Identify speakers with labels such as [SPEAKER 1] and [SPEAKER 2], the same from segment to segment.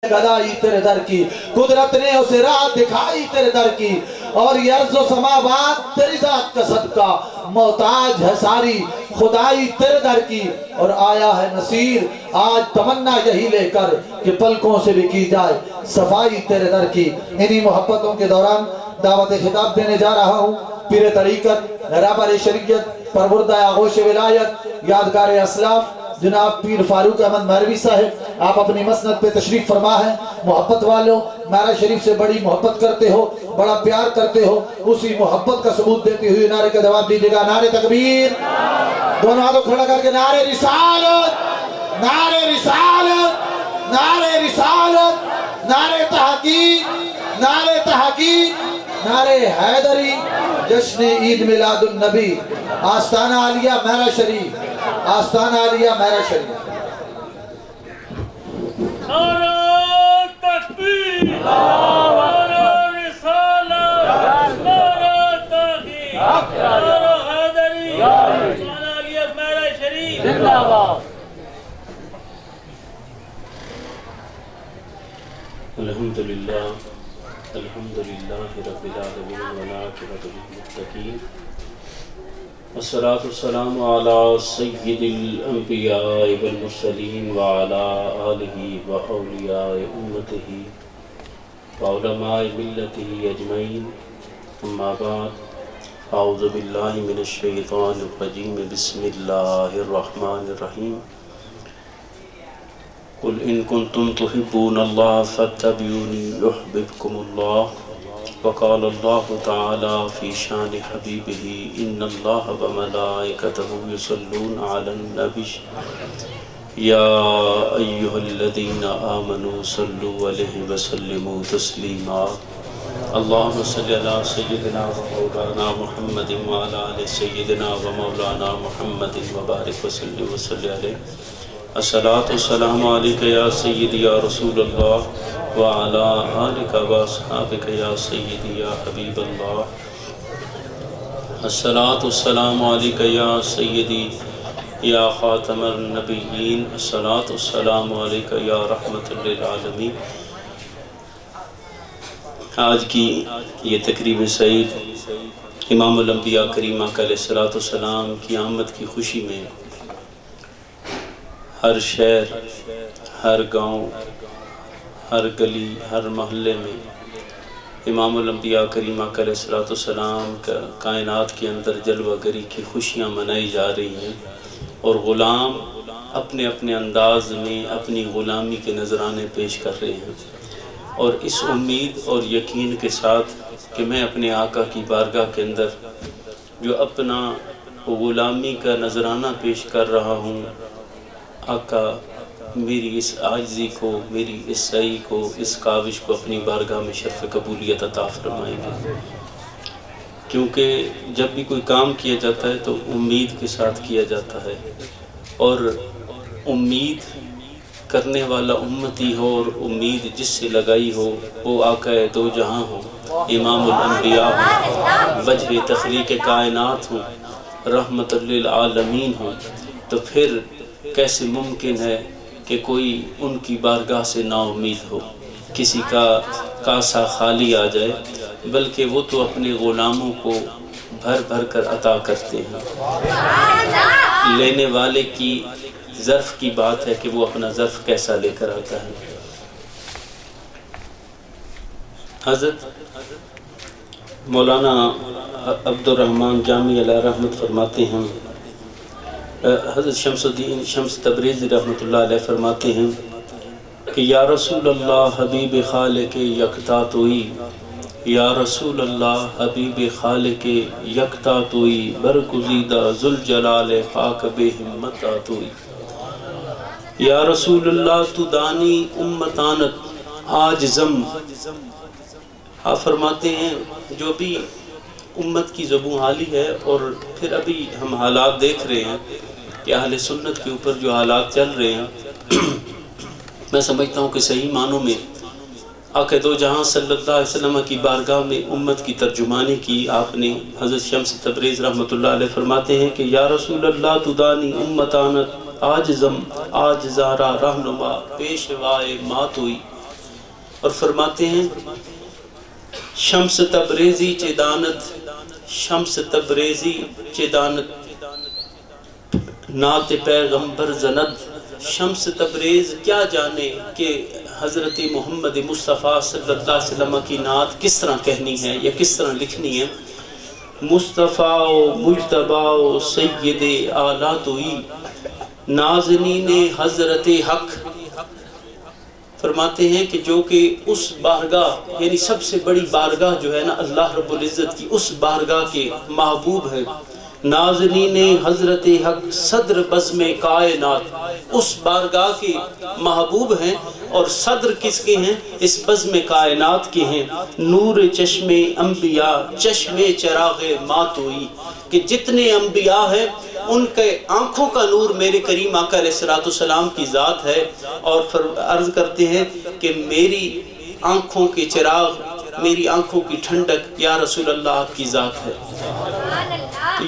[SPEAKER 1] گدائی تیرے در کی، قدرت نے اسے راہ دکھائی تیرے در کی، اور یہ ارض و سماوات تیری ذات کا صدقہ، محتاج ہے ساری خدائی تیرے در کی، اور آیا ہے نصیر آج تمنا یہی لے کر کہ پلکوں سے بھی کی جائے صفائی تیرے در کی۔ انہی محبتوں کے دوران دعوت خطاب دینے جا رہا ہوں پیر طریقت، رہبر شریعت، پروردہ آغوش ولایت، یادگار اسلاف جناب پیر فاروق احمد مہروی صاحب، آپ اپنی مسند پہ تشریف فرما ہے۔ محبت والوں، نعرہ شریف سے بڑی محبت کرتے ہو، بڑا پیار کرتے ہو، اسی محبت کا ثبوت دیتے ہوئے نعرے کا جواب دیجیے گا۔ نعرہ تکبیر، دونوں ہاتھوں کھڑا کر کے نعرہ رسالت، نعرہ رسالت، نعرہ رسالت، نعرہ تحقیق، نعرہ تحقیق، نعرہ حیدری، جشن عید میلاد النبی، آستانہ عالیہ مہرہ شریف، آستانہ عالیہ مہرہ شریف۔
[SPEAKER 2] نعرہ تکبیر، نعرہ رسالت، نعرہ تحقیق، نعرہ حیدری، آستانہ عالیہ مہرہ شریف۔ زندہ باد۔
[SPEAKER 3] الحمدللہ الحمدللہ رب العالمین والعاقبۃ للمتقین، والصلاة والسلام علی سید الانبیاء والمرسلین وعلی آلہ واولیاء امتہ وعلماء ملتہ اجمعین، اما بعد، اعوذ باللہ من الشیطان الرجیم، بسم اللہ الرحمن الرحیم۔ قل ان کنتم تحبون اللہ فاتبعونی یحببکم اللہ، وقال اللہ تعالی فی شان حبیبہ ان اللہ وملائکتہ یصلون علی النبی یا ایہا الذین آمنوا صلوا علیہ وسلموا تسلیما۔ اللہم صلی علی سیدنا و مولانا محمد وعلی آل سیدنا و مولانا محمد وبارک وسلم وصلی علیہ۔ الصلاة والسلام علیکہ یا سیدی یا رسول اللہ وعلا آلکہ واصحابکہ یا سیدی یا حبیب اللہ۔ الصلاة والسلام علیکہ یا سیدی یا خاتم النبیین، الصلاة والسلام علیکہ یا رحمت للعالمین۔ آج کی یہ تقریب سعید امام الانبیاء کریم آقا علیہ الصلاۃ والسلام کی آمد کی خوشی میں ہر شہر، ہر گاؤں، ہر گلی، ہر محلے میں امام الانبیاء کریم آقا علیہ الصلوۃ والسلام کا کائنات کے اندر جلوہ گری کی خوشیاں منائی جا رہی ہیں، اور غلام اپنے اپنے انداز میں اپنی غلامی کے نذرانے پیش کر رہے ہیں، اور اس امید اور یقین کے ساتھ کہ میں اپنے آقا کی بارگاہ کے اندر جو اپنا غلامی کا نذرانہ پیش کر رہا ہوں، آقا میری اس عاجزی کو، میری اس سعی کو، اس کاوش کو اپنی بارگاہ میں شرف قبولیت عطا فرمائیں گے، کیونکہ جب بھی کوئی کام کیا جاتا ہے تو امید کے ساتھ کیا جاتا ہے، اور امید کرنے والا امتی ہو اور امید جس سے لگائی ہو وہ آقا دو جہاں ہو، امام الانبیاء ہوں، وجہ تخلیق کائنات ہوں، رحمت للعالمین ہوں، تو پھر کیسے ممکن ہے کہ کوئی ان کی بارگاہ سے نا امید ہو، کسی کا کاسہ خالی آ جائے، بلکہ وہ تو اپنے غلاموں کو بھر بھر کر عطا کرتے ہیں۔ لینے والے کی ظرف کی بات ہے کہ وہ اپنا ظرف کیسا لے کر آتا ہے۔ حضرت مولانا عبد الرحمن جامی علیہ رحمت فرماتے ہیں، حضرت شمس الدین شمس تبریزی رحمۃ اللہ علیہ فرماتے ہیں کہ یا رسول اللہ حبیب خالق یکتا توئی، یا رسول اللہ حبیب خالق یکتا توئی، برگزیدہ ذوالجلال پاک بے ہمت توئی۔ یا رسول اللہ تو دانی امتانت آجزم۔ آپ فرماتے ہیں جو بھی امت کی زبوں حالی ہے، اور پھر ابھی ہم حالات دیکھ رہے ہیں کہ اہل سنت کے اوپر جو حالات چل رہے ہیں، میں سمجھتا ہوں کہ صحیح معنوں میں آقا دو جہاں صلی اللہ علیہ وسلم کی بارگاہ میں امت کی ترجمانی کی آپ نے۔ حضرت شمس تبریز رحمۃ اللہ علیہ فرماتے ہیں کہ یا رسول اللہ تدانی امتانت آجزم آجزارہ رہنما پیشوائے مات ہوئی، اور فرماتے ہیں شمس تبریزی چدانت، شمس تبریزی چدانت نعت پیغمبر زند، شمس تبریز کیا جانے کہ حضرت محمد مصطفیٰ صلی اللہ علیہ وسلم کی نعت کس طرح کہنی ہے یا کس طرح لکھنی ہے۔ مصطفیٰ و مجتبیٰ و سید اعلیٰ توئی نازنین حضرت حق، فرماتے ہیں کہ جو کہ اس بارگاہ یعنی سب سے بڑی بارگاہ جو ہے نا اللہ رب العزت کی، اس بارگاہ کے محبوب ہیں نازنین حضرت حق صدر بزم کائنات، اس بارگاہ کے محبوب ہیں اور صدر کس کے ہیں؟ اس بزم کائنات کے ہیں۔ نور چشم انبیاء چشم چراغ ماتوئی، کہ جتنے انبیاء ہیں ان کے آنکھوں کا نور میرے کریم آقا علیہ السلام کی ذات ہے، اور عرض کرتے ہیں کہ میری آنکھوں کے چراغ، میری آنکھوں کی ٹھنڈک یا رسول اللہ آپ کی ذات ہے۔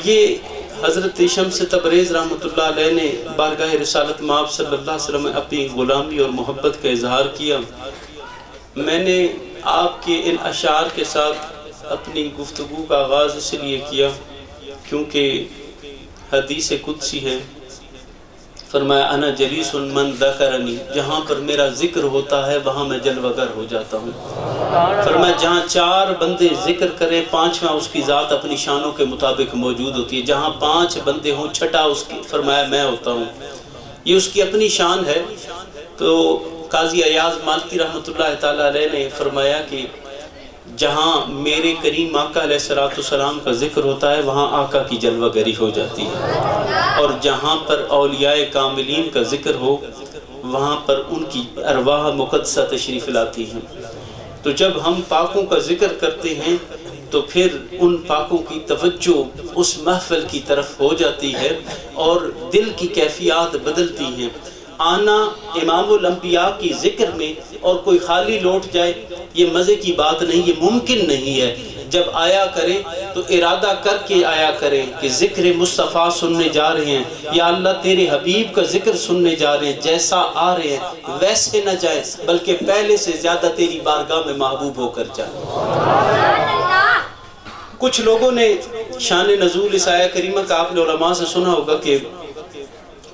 [SPEAKER 3] یہ حضرت شمس تبریز رحمۃ اللہ علیہ نے بارگاہ رسالت مآب صلی اللہ علیہ وسلم میں اپنی غلامی اور محبت کا اظہار کیا۔ میں نے آپ کے ان اشعار کے ساتھ اپنی گفتگو کا آغاز اس لیے کیا کیونکہ حدیث قدسی ہے، فرمایا انا جلیس من ذکرنی، جہاں پر میرا ذکر ہوتا ہے وہاں میں جلوہ گر ہو جاتا ہوں۔ فرمایا جہاں 4 بندے ذکر کریں 5واں اس کی ذات اپنی شانوں کے مطابق موجود ہوتی ہے، جہاں 5 بندے ہوں 6واں اس کی، فرمایا میں ہوتا ہوں، یہ اس کی اپنی شان ہے۔ تو قاضی ایاز مالکی رحمۃ اللہ تعالیٰ علیہ نے فرمایا کہ جہاں میرے کریم آقا علیہ السلام کا ذکر ہوتا ہے وہاں آقا کی جلوہ گری ہو جاتی ہے، اور جہاں پر اولیاء کاملین کا ذکر ہو وہاں پر ان کی ارواح مقدسہ تشریف لاتی ہیں۔ تو جب ہم پاکوں کا ذکر کرتے ہیں تو پھر ان پاکوں کی توجہ اس محفل کی طرف ہو جاتی ہے اور دل کی کیفیات بدلتی ہیں۔ آنا امام الانبیاء کی ذکر میں اور کوئی خالی لوٹ جائے یہ مزے کی بات نہیں، یہ ممکن نہیں ہے۔ جب آیا کریں تو ارادہ کر کے آیا کریں کہ ذکر مصطفیٰ سننے جا رہے ہیں، یا اللہ تیرے حبیب کا ذکر سننے جا رہے ہیں، جیسا آ رہے ہیں ویسے نہ جائیں بلکہ پہلے سے زیادہ تیری بارگاہ میں محبوب ہو کر جائیں۔ کچھ لوگوں نے شان نزول اس آیہ کریمہ کا آپ نے علماء سے سنا ہوگا کہ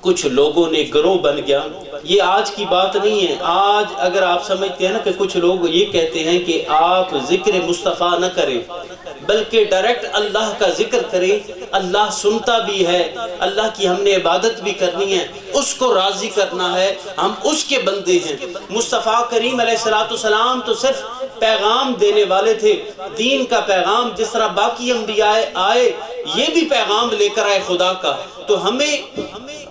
[SPEAKER 3] کچھ لوگوں نے گروہ بن گیا، یہ آج کی بات نہیں ہے۔ آج اگر آپ سمجھتے ہیں نا کہ کچھ لوگ یہ کہتے ہیں کہ آپ ذکر مصطفیٰ نہ کریں بلکہ ڈائریکٹ اللہ کا ذکر کریں، اللہ سنتا بھی ہے، اللہ کی ہم نے عبادت بھی کرنی ہے، اس کو راضی کرنا ہے، ہم اس کے بندے ہیں۔ مصطفیٰ کریم علیہ السلام تو صرف پیغام دینے والے تھے، دین کا پیغام، جس طرح باقی انبیاء آئے یہ بھی پیغام لے کر آئے خدا کا۔ تو ہمیں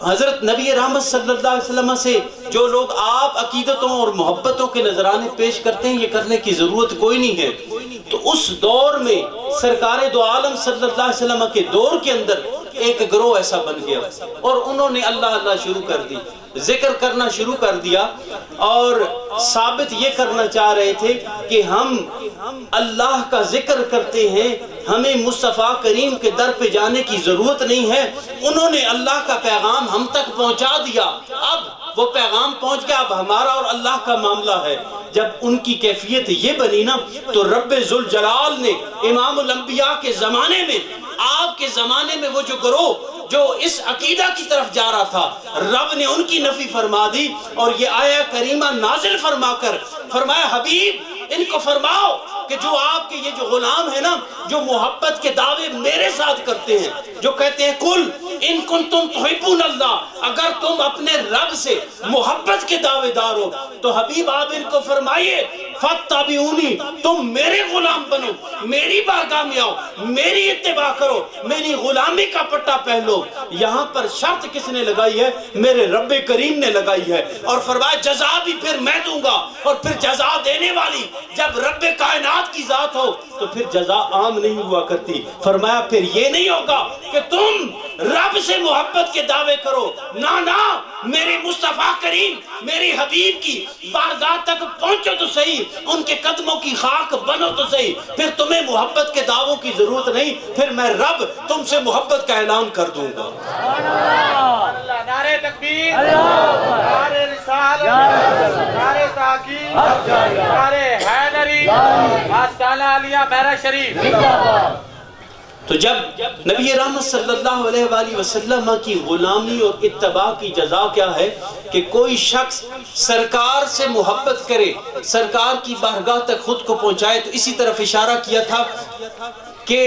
[SPEAKER 3] حضرت نبی رحمت صلی اللہ علیہ وسلم سے جو لوگ آپ عقیدتوں اور محبتوں کے نذرانے پیش کرتے ہیں یہ کرنے کی ضرورت کوئی نہیں ہے۔ تو اس دور میں سرکار دو عالم صلی اللہ علیہ وسلم کے دور کے اندر ایک گروہ ایسا بن گیا اور انہوں نے اللہ اللہ شروع کر دی، ذکر کرنا شروع کر دیا اور ثابت یہ کرنا چاہ رہے تھے کہ ہم اللہ کا ذکر کرتے ہیں، ہمیں مصطفیٰ کریم کے در پہ جانے کی ضرورت نہیں ہے۔ انہوں نے اللہ کا پیغام ہم تک پہنچا دیا، اب وہ پیغام پہنچ گیا، اب ہمارا اور اللہ کا معاملہ ہے۔ جب ان کی کیفیت یہ بنی نا تو رب ذوالجلال نے امام الانبیاء کے زمانے میں، آپ کے زمانے میں وہ جو گروہ جو اس عقیدہ کی طرف جا رہا تھا، رب نے ان کی نفی فرما دی اور یہ آیہ کریمہ نازل فرما کر فرمایا حبیب ان کو فرماؤ کہ جو آپ کے یہ جو غلام ہے نا جو محبت کے دعوے میرے ساتھ کرتے ہیں، جو کہتے ہیں کل ان کنتم تحبون اللہ، اگر تم اپنے رب سے محبت کے دعوے دار ہو تو حبیب آپ ان کو فرمائیے فاتبعونی، تم میرے غلام بنو، میری بارگاہ میں آؤ، میری اتباع کرو، میری غلامی کا پٹا پہلو۔ یہاں پر شرط کس نے لگائی ہے؟ میرے رب کریم نے لگائی ہے، اور فرمایا جزا بھی پھر میں دوں گا، اور پھر جزا دینے والی جب رب کائنات کی ذات ہو تو پھر جزا عام نہیں ہوا کرتی۔ فرمایا پھر یہ نہیں ہوگا کہ تم رب سے محبت کے دعوے کرو، نہ میرے مصطفیٰ کریم میری حبیب کی بارگاہ تک پہنچو تو صحیح، ان کے قدموں کی خاک بنو تو صحیح، پھر تمہیں محبت کے دعووں کی ضرورت نہیں، پھر میں رب تم سے محبت کا اعلان کر دوں گا۔
[SPEAKER 4] نعرہ تکبیر، نعرہ رسالت، نعرہ تحقیق، نعرہ
[SPEAKER 2] میاں بیرا شریف
[SPEAKER 3] تو جب نبی رحمت صلی اللہ علیہ وآلہ وسلم کی غلامی اور اتباع کی جزا کیا ہے کہ کوئی شخص سرکار سے محبت کرے، سرکار کی بارگاہ تک خود کو پہنچائے، تو اسی طرف اشارہ کیا تھا کہ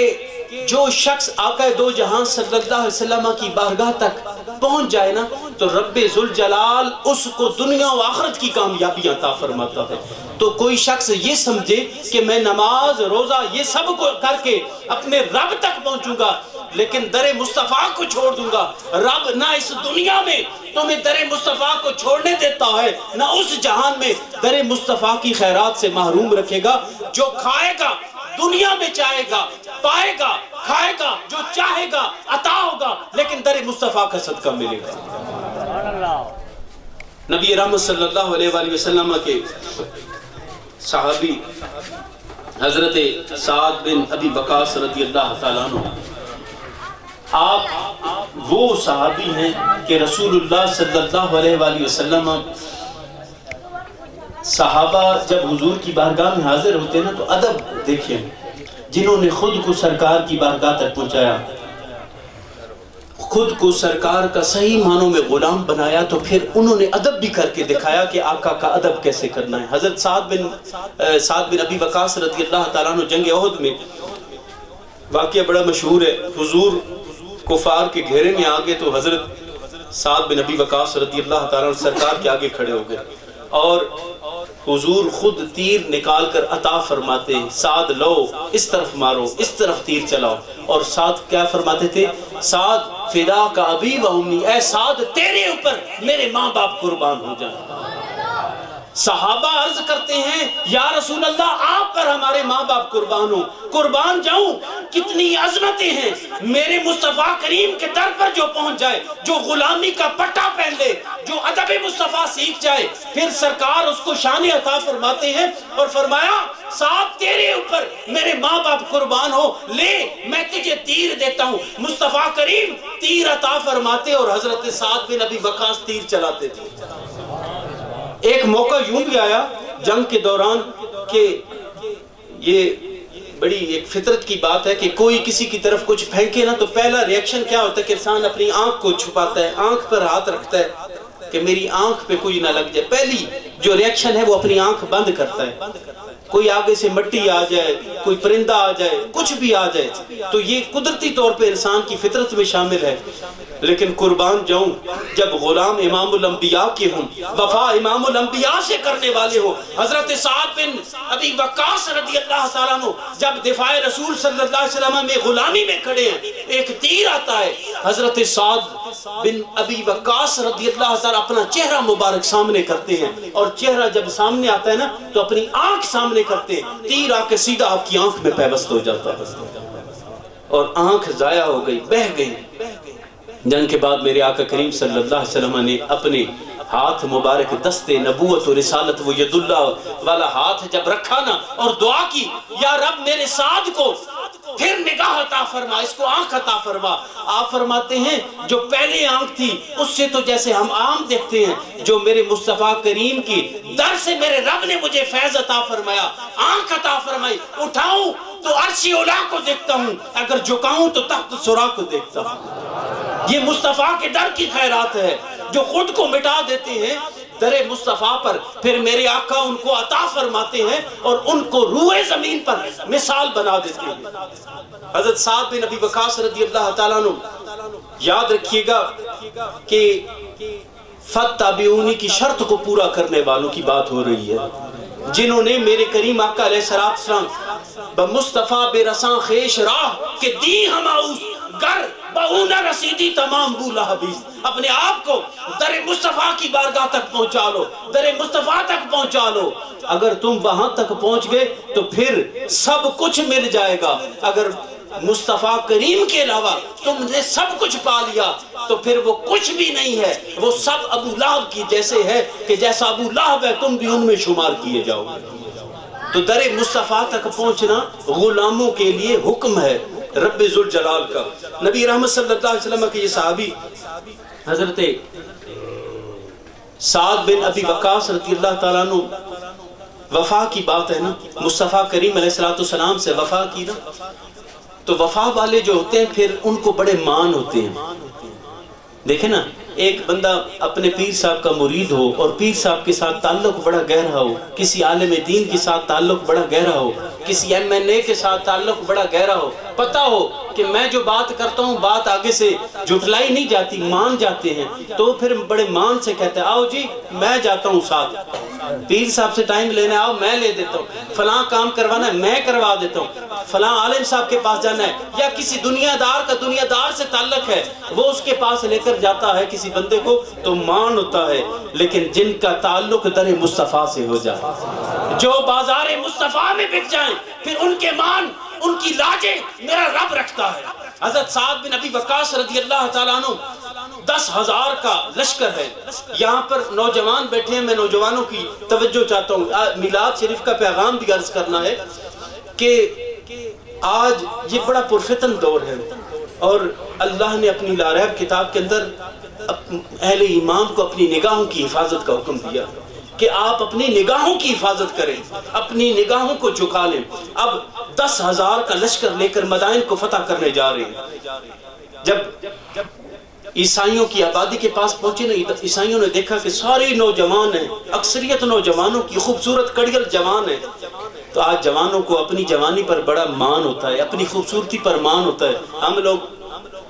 [SPEAKER 3] جو شخص آقا دو جہاں صلی اللہ علیہ وسلم کی بارگاہ تک پہنچ جائے نا تو رب ذوالجلال اس کو دنیا و آخرت کی کامیابی عطا فرماتا ہے۔ تو کوئی شخص یہ سمجھے کہ میں نماز روزہ یہ سب کو کر کے اپنے رب تک پہنچوں گا لیکن در مصطفیٰ کو چھوڑ دوں گا، رب نہ اس دنیا میں تمہیں در مصطفیٰ کو چھوڑنے دیتا ہے نہ اس جہان میں در مصطفیٰ کی خیرات سے محروم رکھے گا۔ جو کھائے گا دنیا میں چاہے گا، پائے گا، کھائے گا، جو چاہے گا عطا ہوگا، لیکن در مصطفیٰ کا صدقہ ملے گا۔ نبی رحمت صلی اللہ علیہ وآلہ وسلم کے صحابی حضرت سعد بن ابی وقاص رضی اللہ تعالیٰ عنہ، آپ وہ صحابی ہیں کہ رسول اللہ صلی اللہ علیہ وآلہ وسلم صحابہ جب حضور کی بارگاہ میں حاضر ہوتے ہیں نا تو ادب دیکھیں، جنہوں نے خود کو سرکار کی بارگاہ تک پہنچایا، خود کو سرکار کا صحیح معنوں میں غلام بنایا، تو پھر انہوں نے ادب بھی کر کے دکھایا کہ آقا کا ادب کیسے کرنا ہے۔ حضرت سعد بن ابی وقاص رضی اللہ تعالیٰ عنہ جنگ احد میں واقعہ بڑا مشہور ہے، حضور کفار کے گھیرے میں آگے تو حضرت سعد بن ابی وقاص رضی اللہ تعالیٰ عنہ سرکار کے آگے کھڑے ہو گئے اور حضور خود تیر نکال کر عطا فرماتے ہیں، سعد لو اس طرف مارو، اس طرف تیر چلاؤ، اور سعد کیا فرماتے تھے؟ سعد فدا کا ابی و امی، اے سعد تیرے اوپر میرے ماں باپ قربان ہو جائیں۔ صحابہ عرض کرتے ہیں یا رسول اللہ آپ پر ہمارے ماں باپ قربان ہوں، قربان جاؤں، کتنی عظمتیں ہیں۔ میرے مصطفیٰ کریم کے در پر جو پہنچ جائے، جو غلامی کا پٹا پہن لے، جو ادب مصطفیٰ سیکھ جائے، پھر سرکار اس کو شان عطا فرماتے ہیں اور فرمایا سعد تیرے اوپر میرے ماں باپ قربان ہو، لے میں تجھے تیر دیتا ہوں۔ مصطفیٰ کریم تیر عطا فرماتے اور حضرت سعد بن ابی وقاص تیر چلاتے تھے۔ ایک موقع یوں بھی آیا جنگ کے دوران کہ یہ بڑی ایک فطرت کی بات ہے کہ کوئی کسی کی طرف کچھ پھینکے نا تو پہلا ریاکشن کیا ہوتا ہے کہ انسان اپنی آنکھ کو چھپاتا ہے، آنکھ پر ہاتھ رکھتا ہے کہ میری آنکھ پہ کوئی نہ لگ جائے۔ پہلی جو ریاکشن ہے وہ اپنی آنکھ بند کرتا ہے، کوئی آگے سے مٹی آ جائے، کوئی پرندہ آ جائے، کچھ بھی آ جائے، تو یہ قدرتی طور پہ انسان کی فطرت میں شامل ہے۔ لیکن قربان جاؤں جب غلام امام الانبیاء کے ہوں، وفا امام الانبیاء سے کرنے والے ہوں، حضرت سعد بن ابی وقاص رضی اللہ تعالیٰ عنہ جب دفاع رسول صلی اللہ علیہ وسلم میں غلامی میں کھڑے ہیں، ایک تیر آتا ہے، حضرت سعد بن ابی وقاص رضی اللہ تعالیٰ اپنا چہرہ مبارک سامنے کرتے ہیں، اور چہرہ جب سامنے آتا ہے نا تو اپنی آنکھ سامنے کرتے ہیں، تیر آ کے سیدھا آپ کی آنکھ میں پیوست ہو جاتا ہے اور آنکھ ضائع ہو گئی، بہہ گئی۔ جنگ کے بعد میرے آقا کریم صلی اللہ علیہ وسلم نے اپنے ہاتھ مبارک دست نبوت و رسالت و ید اللہ والا ہاتھ جب رکھا نا اور دعا کی، یا رب میرے سعد کو پھر نگاہ عطا فرما، اس کو آنکھ عطا فرما۔ آپ فرماتے ہیں جو پہلے آنکھ تھی اس سے تو جیسے ہم عام دیکھتے ہیں، جو میرے مصطفیٰ کریم کی در سے میرے رب نے مجھے فیض عطا فرمایا، آنکھ عطا فرمائی، اٹھاؤں تو عرش اولیٰ کو دیکھتا ہوں، اگر جھکاؤں تو تخت سرا کو دیکھتا ہوں۔ یہ مصطفیٰ کے در کی خیرات ہے جو خود کو مٹا دیتے ہیں در مصطفیٰ پر، پھر میرے آقا ان کو عطا فرماتے ہیں اور ان کو روئے زمین پر مثال بنا دیتے ہیں۔ حضرت سعد بن ابی وقاص رضی اللہ تعالیٰ عنہ، یاد رکھیے گا کہ فتابعونی کی شرط کو پورا کرنے والوں کی بات ہو رہی ہے، جنہوں نے میرے کریم آقا علیہ السلام بمصطفیٰ بے رساں خیش راہ کہ دی ہماؤس گر بہونہ رسیدی تمام بولا حبیث، اپنے آپ کو در مصطفیٰ کی بارگاہ تک پہنچا لو، در مصطفیٰ تک پہنچا لو۔ اگر تم وہاں تک پہنچ گئے تو پھر سب کچھ مل جائے گا۔ اگر مصطفیٰ کریم کے علاوہ تم نے سب کچھ پا لیا تو پھر وہ کچھ بھی نہیں ہے، وہ سب ابو لہب کی جیسے ہے کہ جیسا ابو لہب ہے تم بھی ان میں شمار کیے جاؤ گے۔ تو در مصطفیٰ تک پہنچنا غلاموں کے لیے حکم ہے رب ذوالجلال کا۔ نبی رحمت صلی اللہ علیہ وسلم کے یہ صحابی حضرت سعد بن ابی وقاص رضی اللہ تعالیٰ عنہ وفا کی بات ہے نا، مصطفیٰ کریم علیہ السلام سے وفا کی نا، تو وفا والے جو ہوتے ہیں پھر ان کو بڑے مان ہوتے ہیں۔ دیکھیں نا، ایک بندہ اپنے پیر صاحب کا مرید ہو اور پیر صاحب کے ساتھ تعلق بڑا گہرا ہو، کسی عالم دین کے ساتھ تعلق بڑا گہرا ہو، کسی MNA کے ساتھ تعلق بڑا گہرا ہو، پتہ ہو کہ میں جو بات کرتا ہوں بات آگے سے جھٹلائی نہیں جاتی، مان جاتے ہیں، تو پھر بڑے مان سے کہتے ہیں آؤ جی میں جاتا ہوں ساتھ، پیر صاحب سے ٹائم لینے آؤ میں لے دیتا ہوں، فلاں کام کروانا ہے میں کروا دیتا ہوں، فلاں عالم صاحب کے پاس جانا ہے، یا کسی دنیا دار کا دنیا دار سے تعلق ہے وہ اس کے پاس لے کر جاتا ہے کسی بندے کو، تو مان ہوتا ہے۔ لیکن جن کا تعلق در مصطفیٰ سے ہو جائے، جو بازار مصطفیٰ میں بک جائیں، پھر ان کے مان ان کی لاجیں میرا رب رکھتا ہے۔ حضرت سعد بن ابی وقاص رضی اللہ تعالیٰ عنہ 10,000 کا لشکر ہے، یہاں پر نوجوان بیٹھے ہیں، میں نوجوانوں کی توجہ چاہتا ہوں، میلاد شریف کا پیغام بھی عرض کرنا ہے کہ آج یہ بڑا پرفتن دور ہے، اور اللہ نے اپنی لاریب کتاب کے اندر اہل ایمان کو اپنی نگاہوں کی حفاظت کا حکم دیا کہ آپ اپنی نگاہوں کی حفاظت کریں، اپنی نگاہوں کو جھکا لیں۔ اب 10,000 کا لشکر لے کر مدائن کو فتح کرنے جا رہے ہیں۔ جب عیسائیوں کی آبادی کے پاس پہنچے نا، عیسائیوں نے دیکھا کہ سارے نوجوان ہیں، اکثریت نوجوانوں کی خوبصورت کڑیل جوان ہیں، تو آج جوانوں کو اپنی جوانی پر بڑا مان ہوتا ہے، اپنی خوبصورتی پر مان ہوتا ہے۔ ہم لوگ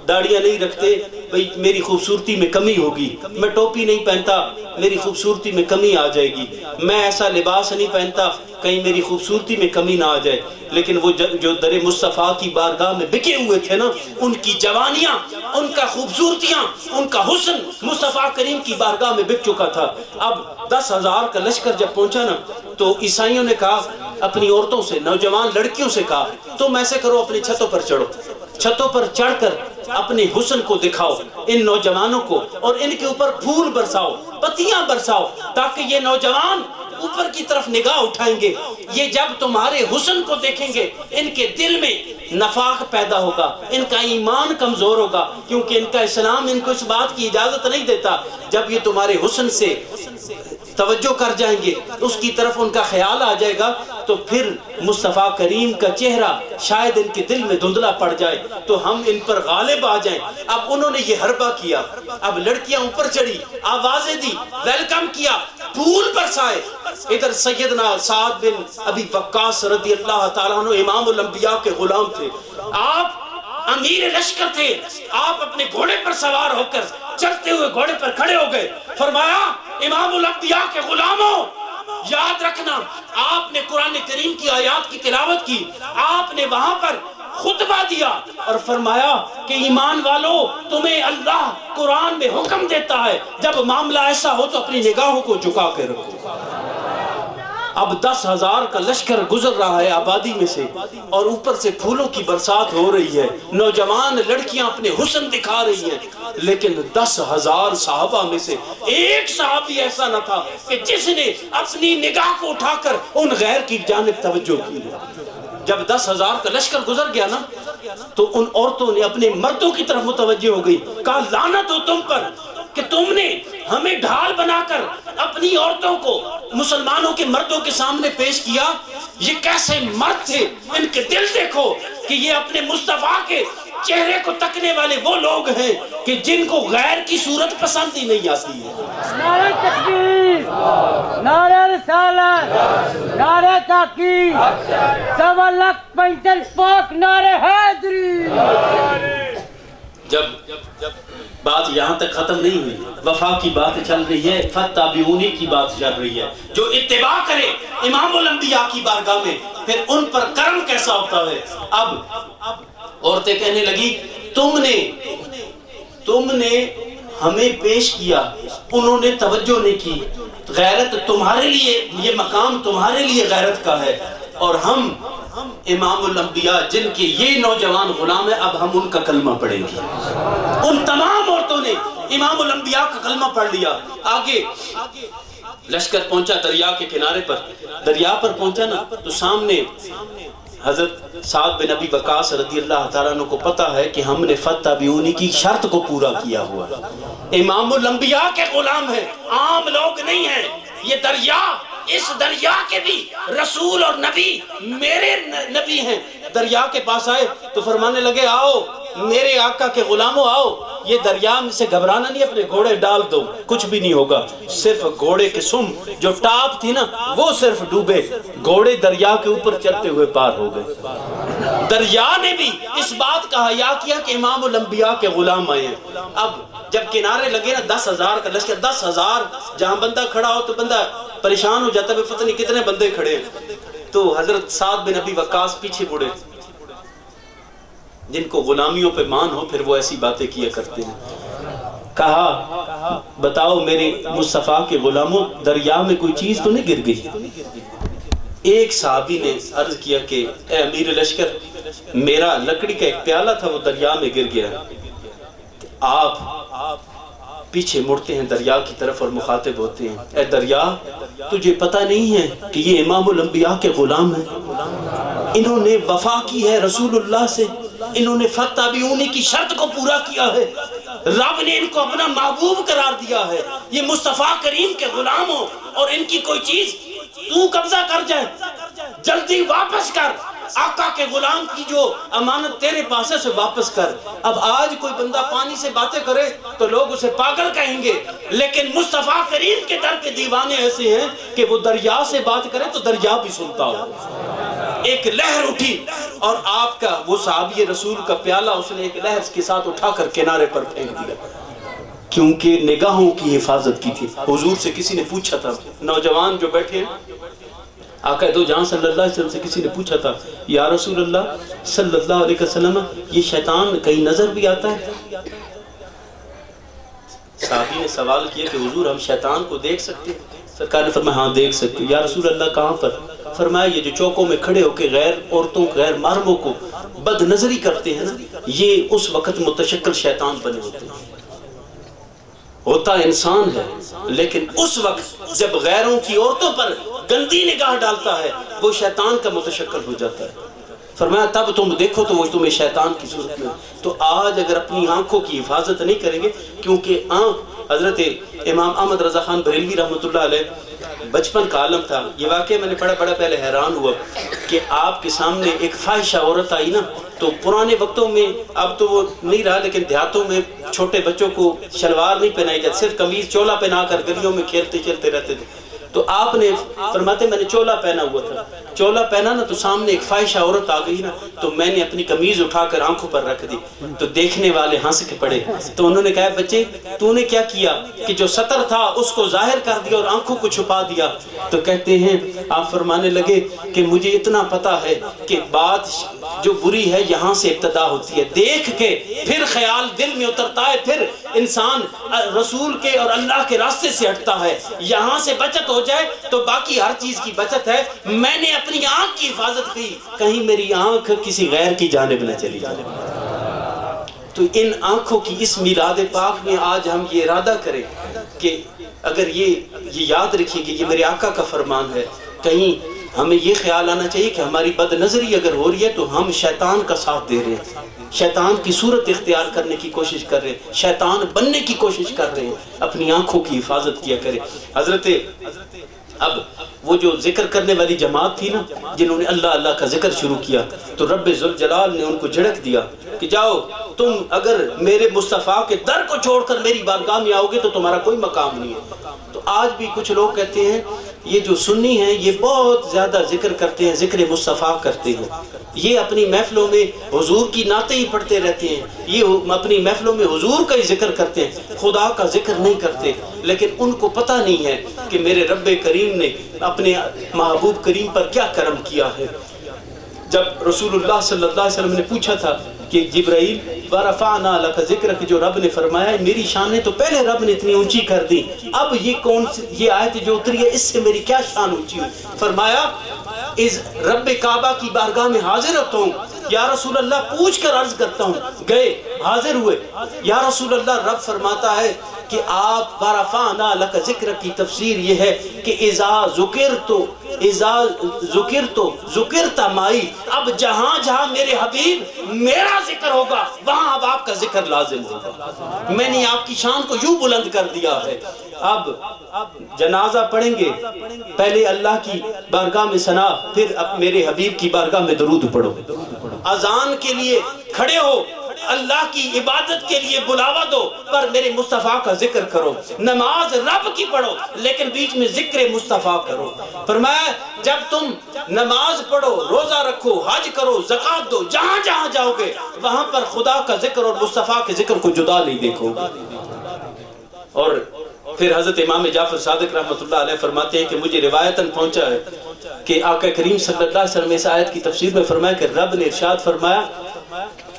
[SPEAKER 3] داڑیاں نہیں رکھتے، بھئی میری خوبصورتی میں کمی ہوگی، میں ٹوپی نہیں پہنتا میری خوبصورتی میں کمی آ جائے گی، میں ایسا لباس نہیں پہنتا کہیں میری خوبصورتی میں کمی نہ آ جائے۔ لیکن وہ جو در مصطفیٰ کی بارگاہ میں بکے ہوئے تھے نا، ان کی جوانیاں، ان کا خوبصورتیاں، ان کا حسن مصطفیٰ کریم کی بارگاہ میں بک چکا تھا۔ اب 10,000 کا لشکر جب پہنچا نا، تو عیسائیوں نے کہا اپنی عورتوں سے، نوجوان لڑکیوں سے کہا تم ایسے کرو، اپنی چھتوں پر چڑھو، چھتوں پر چڑھ کر اپنے حسن کو دکھاؤ ان نوجوانوں کو، اور ان کے اوپر پھول برساؤ، پتیاں برساؤ، تاکہ یہ نوجوان اوپر کی طرف نگاہ اٹھائیں گے، یہ جب تمہارے حسن کو دیکھیں گے ان کے دل میں نفاق پیدا ہوگا، ان کا ایمان کمزور ہوگا، کیونکہ ان کا اسلام ان کو اس بات کی اجازت نہیں دیتا۔ جب یہ تمہارے حسن سے توجہ کر جائیں گے، اس کی طرف ان کا خیال آ جائے گا، تو پھر مصطفیٰ کریم کا چہرہ شاید ان کے دل میں دھندلا پڑ جائے تو ہم ان پر غالب آ جائیں۔ اب انہوں نے یہ حربہ کیا، اب لڑکیاں اوپر چڑھی، آوازیں دی، ویلکم کیا، پھول برسائے۔ ادھر سیدنا سعد بن ابی وقاص رضی اللہ تعالیٰ عنہ امام الانبیاء کے غلام تھے، آپ امیر لشکر تھے، آپ اپنے گھوڑے پر سوار ہو کر چلتے ہوئے گھوڑے پر کھڑے ہو گئے، فرمایا امام الانبیاء کے غلاموں یاد رکھنا، آپ نے قرآن کریم کی آیات کی تلاوت کی، آپ نے وہاں پر خطبہ دیا اور فرمایا کہ ایمان والو تمہیں اللہ قرآن میں حکم دیتا ہے جب معاملہ ایسا ہو تو اپنی نگاہوں کو جھکا کے رکھو۔ اب 10,000 کا لشکر گزر رہا ہے آبادی میں سے، اور اوپر سے پھولوں کی برسات ہو رہی ہے، نوجوان لڑکیاں اپنے حسن دکھا رہی ہیں، لیکن 10,000 صحابہ میں سے ایک صحابی ایسا نہ تھا کہ جس نے اپنی نگاہ کو اٹھا کر ان غیر کی جانب توجہ کی۔ جب 10,000 کا لشکر گزر گیا نا، تو ان عورتوں نے اپنے مردوں کی طرف متوجہ ہو گئی، کہا لعنت ہو تم پر کہ تم نے ہمیں ڈھال بنا کر اپنی عورتوں کو مسلمانوں کے مردوں کے سامنے پیش کیا، یہ کیسے مرد تھے، ان کے دل دیکھو کہ یہ اپنے مصطفیٰ کے چہرے کو تکنے والے وہ لوگ ہیں کہ جن کو غیر کی صورت پسند ہی نہیں آتی ہے۔
[SPEAKER 4] نعرہ تکبیر، نعرہ رسالت، نعرہ تحقیق، 1.45 پاک نعرہ حیدری۔
[SPEAKER 3] جب بات یہاں تک ختم نہیں ہوئی، وفا کی بات چل رہی ہے، فتابعونی کی بات چل رہی ہے، جو اتباع کرے امام الانبیاء کی بارگاہ میں پھر ان پر کرم کیسا ہوتا ہے۔ اب عورتیں کہنے لگی تم نے ہمیں پیش کیا، انہوں نے توجہ نہیں کی، غیرت تمہارے لیے، یہ مقام تمہارے لیے غیرت کا ہے، اور ہم امام الانبیاء جن کے یہ نوجوان غلام ہیں، اب ہم ان کا کلمہ پڑھیں گے۔ ان تمام عورتوں نے امام الانبیاء کا کلمہ پڑھ لیا۔ آگے لشکر پہنچا دریا کے کنارے پر، دریا پر پہنچا نا تو سامنے حضرت سعد بن ابی وقاص رضی اللہ تعالیٰ عنہ کو پتہ ہے کہ ہم نے فتابعونی کی شرط کو پورا کیا ہوا ہے، امام الانبیاء کے غلام ہیں، عام لوگ نہیں ہیں، یہ دریا اس دریا کے بھی رسول اور نبی میرے نبی ہیں۔ دریا کے پاس آئے تو فرمانے لگے آؤ میرے آقا کے غلاموں آؤ، یہ دریا میں سے گھبرانا نہیں، اپنے گھوڑے ڈال دو کچھ بھی نہیں ہوگا۔ صرف گھوڑے کے سم جو ٹاپ تھی نا وہ صرف ڈوبے، گھوڑے دریا کے اوپر چلتے ہوئے پار ہو گئے۔ دریا نے بھی اس بات کا حیا کیا کہ امام الانبیاء کے غلام آئے ہیں۔ اب جب کنارے لگے نا 10,000 کا لشکر، 10,000 جہاں بندہ کھڑا ہو تو بندہ پریشان ہو جاتا ہے، پتہ نہیں کتنے بندے کھڑے ہیں۔ تو حضرت سعد بن ابی وقاص پیچھے مڑے، جن کو غلامیوں پہ مان ہو پھر وہ ایسی باتیں کیا کرتے ہیں۔ کہا بتاؤ میرے مصطفیٰ کے غلاموں دریا میں کوئی چیز تو نہیں گر گئی؟ ایک صحابی نے عرض کیا کہ اے امیر لشکر، میرا لکڑی کا ایک پیالہ تھا وہ دریا میں گر گیا۔ آپ پیچھے مڑتے ہیں دریا کی طرف اور مخاطب ہوتے ہیں، اے دریا تجھے پتہ نہیں ہے کہ یہ امام الانبیاء کے غلام ہیں، انہوں نے وفا کی ہے رسول اللہ سے، انہوں نے فتابعونی کی شرط کو پورا کیا ہے، رب نے ان کو اپنا محبوب قرار دیا ہے، یہ مصطفیٰ کریم کے غلام ہو اور ان کی کوئی چیز تو قبضہ کر جائے، جلدی واپس کر، آقا کے غلام کی جو امانت تیرے پاس ہے اسے واپس کر۔ اب آج کوئی بندہ پانی سے باتیں کرے تو لوگ اسے پاگل کہیں گے، لیکن مصطفیٰ کریم کے در کے دیوانے ایسے ہیں کہ وہ دریا سے بات کرے تو دریا بھی سنتا ہو۔ ایک لہر اٹھی اور آپ کا وہ صحابی رسول کا پیالہ اس نے ایک لہر کے ساتھ اٹھا کر کنارے پر پھینک دیا، کیونکہ نگاہوں کی حفاظت کی تھی۔ حضور سے کسی نے پوچھا تھا، نوجوان جو بیٹھے ہیں آقا دو جہاں صلی اللہ علیہ وسلم سے کسی نے پوچھا تھا، یا رسول اللہ صلی اللہ علیہ وسلم یہ شیطان کہیں نظر بھی آتا ہے؟ صحابی نے سوال کیا کہ حضور ہم شیطان کو دیکھ سکتے ہیں؟ سرکار نے فرمایا ہاں دیکھ سکتے ہیں۔ یا رسول اللہ کہاں پر؟ فرمایا یہ جو چوکوں میں کھڑے ہو کے غیر عورتوں غیر محرموں کو بد نظری کرتے ہیں نا، یہ اس وقت متشکل شیطان بنے ہوتے ہیں۔ ہوتا انسان ہے لیکن اس وقت جب غیروں کی عورتوں پر گندی نگاہ ڈالتا ہے وہ شیطان کا متشکل ہو جاتا ہے۔ فرمایا تب تم دیکھو تو وہ تمہیں شیطان کی صورت میں۔ تو آج اگر اپنی آنکھوں کی حفاظت نہیں کریں گے، کیونکہ آنکھ حضرت امام احمد رضا خان بریلوی رحمۃ اللہ علیہ بچپن کا عالم تھا، یہ واقعہ میں نے بڑا پہلے حیران ہوا کہ آپ کے سامنے ایک فاحشہ عورت آئی نا، تو پرانے وقتوں میں اب تو وہ نہیں رہا لیکن دیہاتوں میں چھوٹے بچوں کو شلوار نہیں پہنائی جاتی، صرف قمیض چولا پہنا کر گلیوں میں کھیلتے چلتے رہتے تھے۔ تو آپ نے فرماتے میں نے چولا پہنا ہوا تھا، چولا پہنا نا تو سامنے ایک فاحشہ عورت آ گئی نا، تو میں نے اپنی قمیض اٹھا کر آنکھوں پر رکھ دی، تو دیکھنے والے ہنس کے پڑے۔ تو انہوں نے کہا بچے تو نے کیا کیا کہ جو ستر تھا اس کو ظاہر کر دیا اور آنکھوں کو چھپا دیا؟ تو کہتے ہیں آپ فرمانے لگے کہ مجھے اتنا پتا ہے کہ بات جو بری ہے یہاں سے ابتدا ہوتی ہے، دیکھ کے پھر خیال دل میں اترتا ہے، پھر انسان رسول کے اور اللہ کے راستے سے ہٹتا ہے۔ یہاں سے بچت ہو جائے تو باقی ہر چیز کی بچت ہے۔ میں نے اپنی آنکھ کی حفاظت کی، کہیں میری آنکھ کسی غیر کی جانب نہ چلی جائے۔ تو ان آنکھوں کی اس میلاد پاک میں آج ہم یہ ارادہ کریں کہ اگر یہ یاد رکھیں کہ یہ میرے آقا کا فرمان ہے، کہیں ہمیں یہ خیال آنا چاہیے کہ ہماری بد نظری اگر ہو رہی ہے تو ہم شیطان کا ساتھ دے رہے ہیں، شیطان کی صورت اختیار کرنے کی کوشش کر رہے ہیں، شیطان بننے کی کوشش کر رہے ہیں۔ اپنی آنکھوں کی حفاظت کیا کریں۔ حضرت اب وہ جو ذکر کرنے والی جماعت تھی نا، جنہوں نے اللہ اللہ کا ذکر شروع کیا، تو رب ذوالجلال نے ان کو جھڑک دیا کہ جاؤ تم اگر میرے مصطفیٰ کے در کو چھوڑ کر میری بارگاہ میں آؤ گے تو تمہارا کوئی مقام نہیں ہے۔ تو آج بھی کچھ لوگ کہتے ہیں یہ جو سنی ہیں یہ بہت زیادہ ذکر کرتے ہیں، ذکر مصطفیٰ کرتے ہیں، یہ اپنی محفلوں میں حضور کی نعتیں ہی پڑھتے رہتے ہیں، یہ اپنی محفلوں میں حضور کا ہی ذکر کرتے ہیں، خدا کا ذکر نہیں کرتے۔ لیکن ان کو پتہ نہیں ہے کہ میرے رب کریم نے اپنے محبوب کریم پر کیا کرم کیا ہے۔ جب رسول اللہ صلی اللہ علیہ وسلم نے پوچھا تھا کہ جبرائیل وَرَفَعْنَا لَكَ ذِكْرَكَ، جو رب نے فرمایا میری شانیں تو پہلے رب نے اتنی اونچی کر دی، اب یہ آیت جو اتری ہے اس سے میری کیا شان اونچی ہوئی؟ فرمایا اس رب کعبہ کی بارگاہ میں حاضر ہوتا ہوں، یا رسول اللہ پوچھ کر عرض کرتا ہوں، گئے حاضر ہوئے، یا رسول اللہ رب فرماتا ہے کہ آپ ورفعنا لک ذکر کی تفسیر یہ ہے کہ اذا ذکرتو ذکرت مائی، اب جہاں جہاں میرے حبیب میرا ذکر ہوگا وہاں اب آپ کا ذکر لازم ہوگا۔ میں نے آپ کی شان کو یوں بلند کر دیا ہے۔ اب جنازہ پڑھیں گے، پہلے اللہ کی بارگاہ میں ثنا، پھر اب میرے حبیب کی بارگاہ میں درود پڑھو۔ اذان کے لیے کھڑے ہو، اللہ کی عبادت کے لیے بلاوا دو، پر میرے مصطفیٰ کا ذکر کرو۔ نماز رب کی پڑھو لیکن بیچ میں ذکر مصطفیٰ کرو۔ فرمایا جب تم نماز پڑھو، روزہ رکھو، حج کرو، زکوٰۃ دو، جہاں جہاں جاؤ گے وہاں پر خدا کا ذکر اور مصطفیٰ کے ذکر کو جدا نہیں دیکھو گے۔ اور پھر حضرت امام جعفر صادق رحمۃ اللہ علیہ فرماتے ہیں کہ مجھے روایتاً پہنچا ہے کہ آقا کریم صلی اللہ علیہ وسلم اس آیت کی تفسیر میں فرمایا کہ رب نے ارشاد فرمایا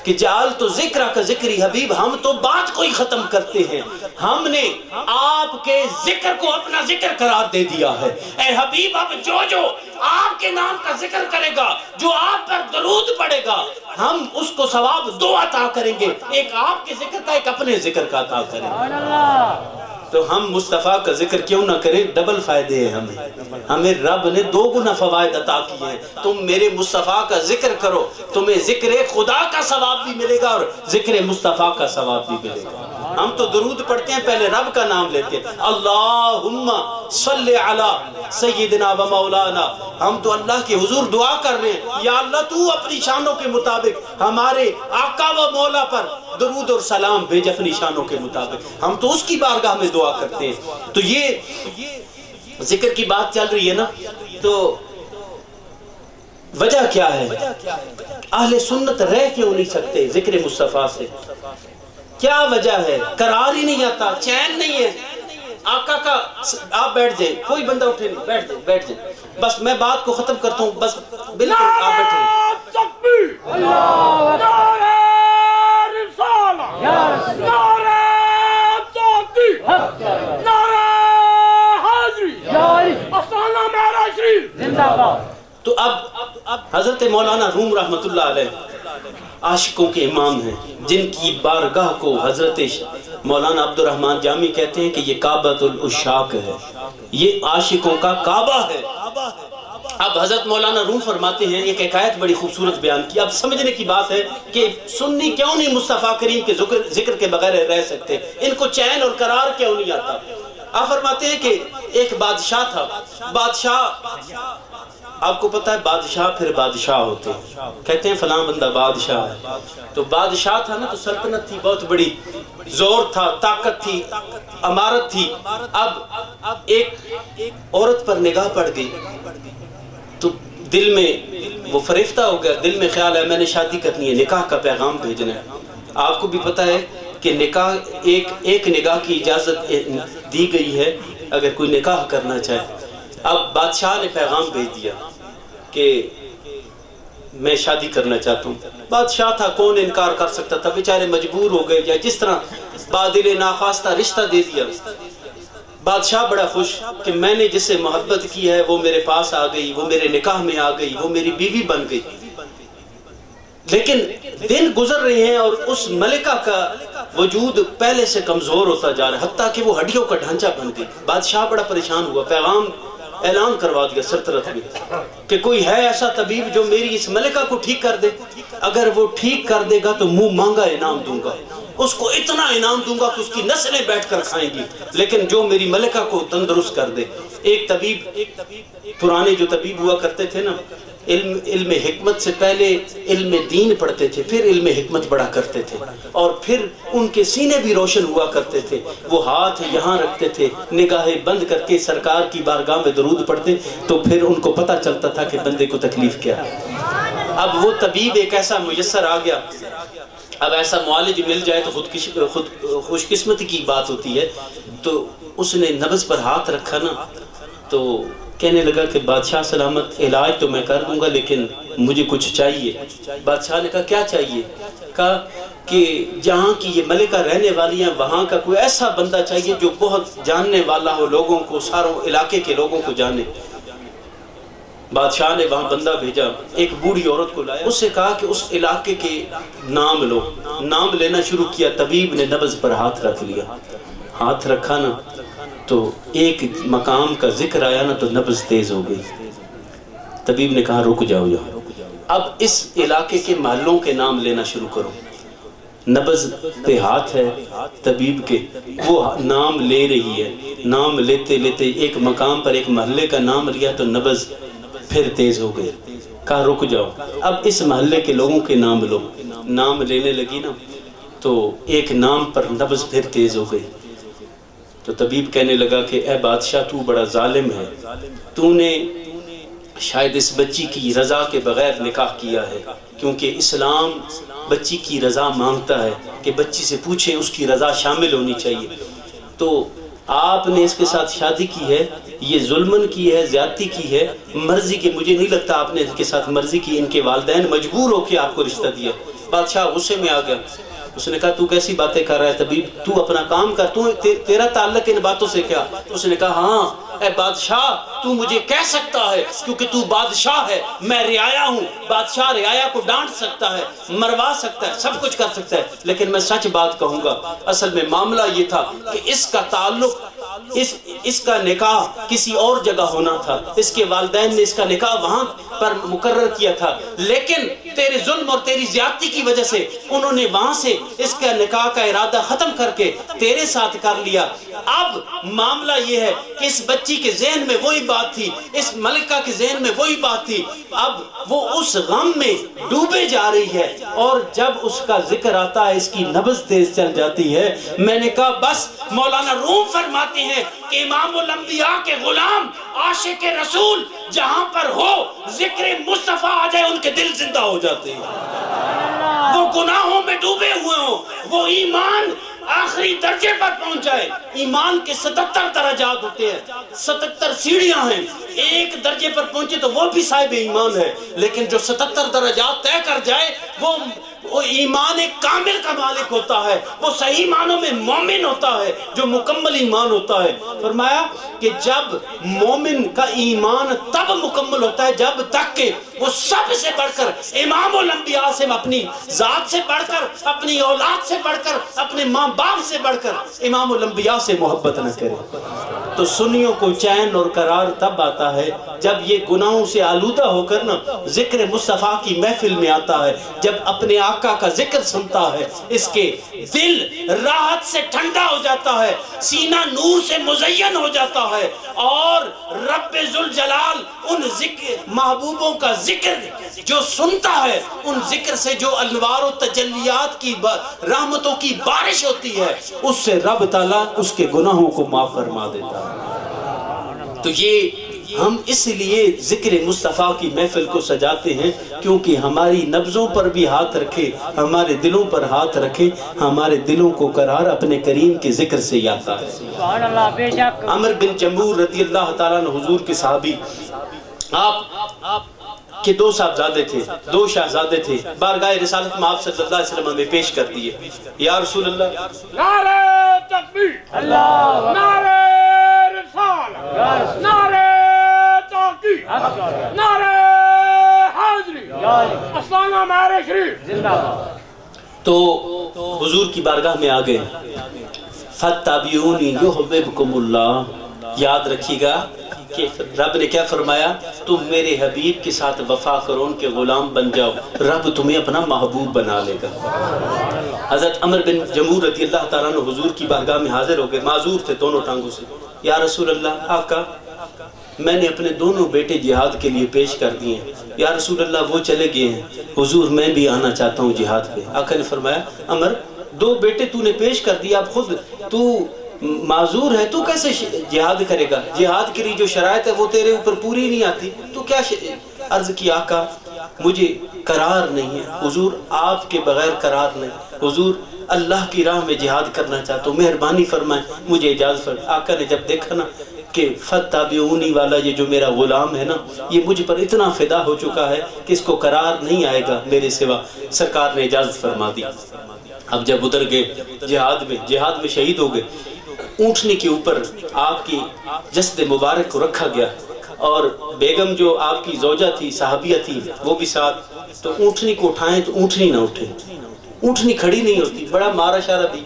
[SPEAKER 3] کہ جعل تو ذکر کا ذکری حبیب، ہم تو بات کو ہی ختم کرتے ہیں، ہم نے آپ کے ذکر کو اپنا ذکر قرار دے دیا ہے۔ اے حبیب اب جو آپ کے نام کا ذکر کرے گا، جو آپ پر درود پڑے گا، ہم اس کو ثواب دو عطا کریں گے، ایک آپ کے ذکر کا، ایک اپنے ذکر کا عطا کریں گے۔ تو ہم مصطفیٰ کا ذکر کیوں نہ کریں؟ ڈبل فائدے ہیں ہمیں رب نے 2 گنا فوائد عطا کیے ہیں۔ تم میرے مصطفیٰ کا ذکر کرو، تمہیں ذکر خدا کا ثواب بھی ملے گا اور ذکر مصطفیٰ کا ثواب بھی ملے گا۔ ہم تو درود پڑھتے ہیں، پہلے رب کا نام لیتے ہیں، اللہم صلی علی سیدنا و مولانا۔ ہم تو اللہ کے حضور دعا کر رہے ہیں، یا اللہ تو اپنی شانوں کے مطابق ہمارے آقا و مولا پر درود اور سلام بھیج اپنی شانوں کے مطابق۔ ہم تو اس کی بارگاہ میں دعا کرتے ہیں۔ تو یہ ذکر کی بات چل رہی ہے نا، تو وجہ کیا ہے؟ اہل سنت رہ کیوں نہیں سکتے ذکر مصطفیٰ سے؟ کیا وجہ ہے؟ قرار ہی نہیں آتا، چین نہیں ہے۔ آقا کا آپ بیٹھ جائیں، کوئی بندہ اٹھے نہیں، بیٹھ جائیں، بس میں بات کو ختم کرتا ہوں، بس بالکل آپ بیٹھیں۔ تو اب حضرت مولانا روم رحمت اللہ علیہ عاشقوں کے امام ہیں، جن کی بارگاہ کو حضرت مولانا عبد الرحمن جامی کہتے ہیں کہ یہ کعبۃ العشاق ہے، یہ عاشقوں کا کعبہ ہے۔ اب حضرت مولانا روم فرماتے ہیں، ایک حکایت بڑی خوبصورت بیان کی۔ اب سمجھنے کی بات ہے کہ سنی کیوں نہیں مصطفیٰ کریم کے ذکر کے بغیر رہ سکتے، ان کو چین اور قرار کیوں نہیں آتا۔ آپ فرماتے ہیں کہ ایک بادشاہ تھا، بادشاہ، آپ کو پتا ہے بادشاہ پھر بادشاہ ہوتے ہیں، کہتے ہیں فلاں بندہ بادشاہ ہے۔ تو بادشاہ تھا نا، تو سلطنت تھی، بہت بڑی، زور تھا، طاقت تھی، امارت تھی۔ اب ایک عورت پر نگاہ پڑ گئی تو دل میں وہ فریفتہ ہو گیا، دل میں خیال ہے میں نے شادی کرنی ہے، نکاح کا پیغام بھیجنا ہے۔ آپ کو بھی پتا ہے کہ نکاح ایک نگاہ کی اجازت دی گئی ہے اگر کوئی نکاح کرنا چاہے۔ اب بادشاہ نے پیغام بھیج دیا کہ میں شادی کرنا چاہتا ہوں۔ بادشاہ تھا، کون انکار کر سکتا تھا، بیچارے مجبور ہو گئے، یا جس طرح بادل ناخواستہ رشتہ دے دیا۔ بادشاہ بڑا خوش کہ میں نے جس سے محبت کی ہے وہ میرے پاس آ گئی، وہ میرے نکاح میں آ گئی، وہ میری بیوی بن گئی۔ لیکن دن گزر رہے ہیں اور اس ملکہ کا وجود پہلے سے کمزور ہوتا جا رہا ہے، حتیٰ کہ وہ ہڈیوں کا ڈھانچہ بن گئی۔ بادشاہ بڑا پریشان ہوا، پیغام اعلان کروا دیا سلطنت میں کہ کوئی ہے ایسا طبیب جو میری اس ملکہ کو ٹھیک کر دے، اگر وہ ٹھیک کر دے گا تو منہ مانگا انعام دوں گا، اس کو اتنا انعام دوں گا کہ اس کی نسلیں بیٹھ کر کھائیں گی، لیکن جو میری ملکہ کو تندرست کر دے۔ ایک طبیب، پرانے جو طبیب ہوا کرتے تھے نا، علم حکمت سے پہلے علم دین پڑھتے تھے، پھر علم حکمت پڑھا کرتے تھے، اور پھر ان کے سینے بھی روشن ہوا کرتے تھے۔ وہ ہاتھ یہاں رکھتے تھے، نگاہیں بند کر کے سرکار کی بارگاہ میں درود پڑھتے، تو پھر ان کو پتہ چلتا تھا کہ بندے کو تکلیف کیا ہے۔ اب وہ طبیب ایک ایسا میسر آ گیا، اب ایسا معالج مل جائے تو خود خوش قسمتی کی بات ہوتی ہے۔ تو اس نے نبض پر ہاتھ رکھا نا، تو کہنے لگا کہ بادشاہ سلامت، علاج تو میں کر دوں گا لیکن مجھے کچھ چاہیے۔ بادشاہ نے کہا کیا چاہیے؟ کہا کہ جہاں کی یہ ملکہ رہنے والی ہیں وہاں کا کوئی ایسا بندہ چاہیے جو بہت جاننے والا ہو، لوگوں کو، ساروں علاقے کے لوگوں کو جانے۔ بادشاہ نے وہاں بندہ بھیجا، ایک بوڑھی عورت کو لایا، اس سے کہا کہ اس علاقے کے نام لو۔ نام لینا شروع کیا، طبیب نے نبض پر ہاتھ رکھ لیا، ہاتھ رکھا نا تو ایک مقام کا ذکر آیا نا تو نبض تیز ہو گئی. طبیب نے کہا رک جاؤ اب اس علاقے کے محلوں کے نام لینا شروع کرو. نبض پہ ہاتھ ہے طبیب کے، وہ نام لے رہی ہے. نام لیتے لیتے ایک مقام پر ایک محلے کا نام لیا تو نبض پھر تیز ہو گئی. کہا رک جاؤ اب اس محلے کے لوگوں کے نام لو. نام لینے لگی نا تو ایک نام پر نبض پھر تیز ہو گئی. تو طبیب کہنے لگا کہ اے بادشاہ تو بڑا ظالم ہے، تو نے شاید اس بچی کی رضا کے بغیر نکاح کیا ہے، کیونکہ اسلام بچی کی رضا مانگتا ہے کہ بچی سے پوچھیں، اس کی رضا شامل ہونی چاہیے. تو آپ نے اس کے ساتھ شادی کی ہے، یہ ظلمن کی ہے، زیادتی کی ہے، مرضی کے، مجھے نہیں لگتا آپ نے ان کے ساتھ مرضی کی. ان کے والدین مجبور ہو کے آپ کو رشتہ دیا. بادشاہ غصے میں آ گیا. اس نے کہا تو کیسی باتیں کر رہا ہے طبیب، تو اپنا کام کر، تیرا تعلق ان باتوں سے کیا؟ اس نے کہا ہاں اے بادشاہ تو مجھے کہہ سکتا ہے کیونکہ تو بادشاہ ہے، میں رعایا ہوں. بادشاہ رعایا کو ڈانٹ سکتا ہے، مروا سکتا ہے، سب کچھ کر سکتا ہے، لیکن میں سچ بات کہوں گا. اصل میں معاملہ یہ تھا کہ اس کا تعلق، اس کا نکاح کسی اور جگہ ہونا تھا. اس کے والدین نے اس کا نکاح وہاں پر مقرر کیا تھا، لیکن تیرے ظلم اور تیری زیادتی کی وجہ سے انہوں نے وہاں سے اس کا نکاح کا ارادہ ختم کر کے تیرے ساتھ کر لیا. اب معاملہ یہ ہے کہ اس بچی کے ذہن میں وہی بات تھی، اس ملکہ کے ذہن میں وہی بات تھی. اب وہ اس غم میں ڈوبے جا رہی ہے، اور جب اس کا ذکر آتا ہے اس کی نبض تیز چل جاتی ہے. میں نے کہا بس مولانا روم فرماتے ہیں کہ امام الانبیاء کے غلام عاشق رسول جہاں پر ہو ذکر مصطفیٰ آ جائے ان کے دل زندہ ہو جاتے ہیں. وہ گناہوں میں ڈوبے ہوئے ہوں، وہ ایمان آخری درجے پر پہنچ جائے. ایمان کے 77 درجات ہوتے ہیں، 77 سیڑھیاں ہیں. ایک درجے پر پہنچے تو وہ بھی صاحب ایمان ہے، لیکن جو 77 درجات طے کر جائے وہ ایمان ایک کامل کا مالک ہوتا ہے، وہ صحیح معنوں میں مومن ہوتا ہے، جو مکمل ایمان ہوتا ہے. فرمایا کہ جب مومن کا ایمان تب مکمل ہوتا ہے جب تک کہ وہ سب سے بڑھ کر امام الانبیاء سے، اپنی ذات سے بڑھ کر، اپنی اولاد سے بڑھ کر، اپنے ماں باپ سے بڑھ کر امام الانبیاء سے محبت نہ کرے. تو سنیوں کو چین اور قرار تب آتا ہے جب یہ گناہوں سے آلودہ ہو کر نا ذکر مصطفیٰ کی محفل میں آتا ہے، جب اپنے آقا کا ذکر سنتا ہے، اس کے دل راحت سے ٹھنڈا ہو جاتا ہے، سینہ نور سے مزین ہو جاتا ہے، اور رب ذوالجلال ان محبوبوں کا ذکر جو سنتا ہے، ان ذکر سے جو انوار و تجلیات کی رحمتوں کی بارش ہوتی ہے، اس سے رب تعالیٰ اس کے گناہوں کو معاف فرما دیتا ہے. تو یہ ہم اس لیے ذکر مصطفیٰ کی محفل کو سجاتے ہیں کیونکہ ہماری نبضوں پر بھی ہاتھ رکھے، ہمارے دلوں پر ہاتھ رکھے، ہمارے دلوں کو قرار اپنے کریم کے ذکر سے آتا ہے.
[SPEAKER 4] سبحان اللہ. بے شک
[SPEAKER 3] عمر بن جمور رضی اللہ تعالیٰ عنہ حضور کے صحابی، آپ کے 2 صاحبزادے تھے، 2 شہزادے تھے. بارگاہ رسالت میں آپ صلی اللہ علیہ وسلم میں پیش کر دیے. یا رسول اللہ،
[SPEAKER 2] نعرہ تکبیر،
[SPEAKER 4] اللہ
[SPEAKER 2] نعرہ رسالت، نعرہ تحقیق، نعرہ حیدری، اسلام میرے شریف
[SPEAKER 4] زندہ باد.
[SPEAKER 3] تو حضور کی بارگاہ میں آ گئے. فَاتَّبِعُونِی یُحْبِبْکُمُ اللہ. یاد رکھیے گا کہ رب نے کیا فرمایا، تم میرے حبیب کے ساتھ وفا کرو، ان کے غلام بن جاؤ، رب تمہیں اپنا محبوب بنا لے گا. حضرت عمر بن جمور رضی اللہ تعالیٰ عنہ حضور کی بارگاہ میں حاضر ہو گئے، معذور تھے دونوں ٹانگوں سے. یا رسول اللہ، آقا میں نے اپنے دونوں بیٹے جہاد کے لیے پیش کر دیے ہیں. یا رسول اللہ وہ چلے گئے ہیں، حضور میں بھی آنا چاہتا ہوں جہاد پہ. آقا نے فرمایا عمر 2 بیٹے تو نے پیش کر دیا، اب خود تو معذور ہے، تو کیسے جہاد کرے گا؟ جہاد کے لیے جو شرائط ہے وہ تیرے اوپر پوری نہیں آتی، تو کیا عرض کی آقا مجھے قرار نہیں ہے، حضور آپ کے بغیر قرار نہیں، حضور اللہ کی راہ میں جہاد کرنا چاہتا ہوں، مہربانی فرمائیں مجھے اجازت فرمائیں. آقا نے جب دیکھا نا کہ فَاتَّبِعُونِی والا یہ جو میرا غلام ہے نا، یہ مجھ پر اتنا فدا ہو چکا ہے کہ اس کو قرار نہیں آئے گا میرے سوا، سرکار نے اجازت فرما دی. اب جب ادھر گئے جہاد میں شہید ہو گئے، اونٹنی کے اوپر آپ کی جسد مبارک کو رکھا گیا، اور بیگم جو آپ کی زوجہ تھی، صحابیہ تھی، وہ بھی ساتھ. تو اونٹنی کو اٹھائیں تو اونٹنی نہ اٹھے، اونٹنی کھڑی نہیں ہوتی، بڑا مارا شارہ دی.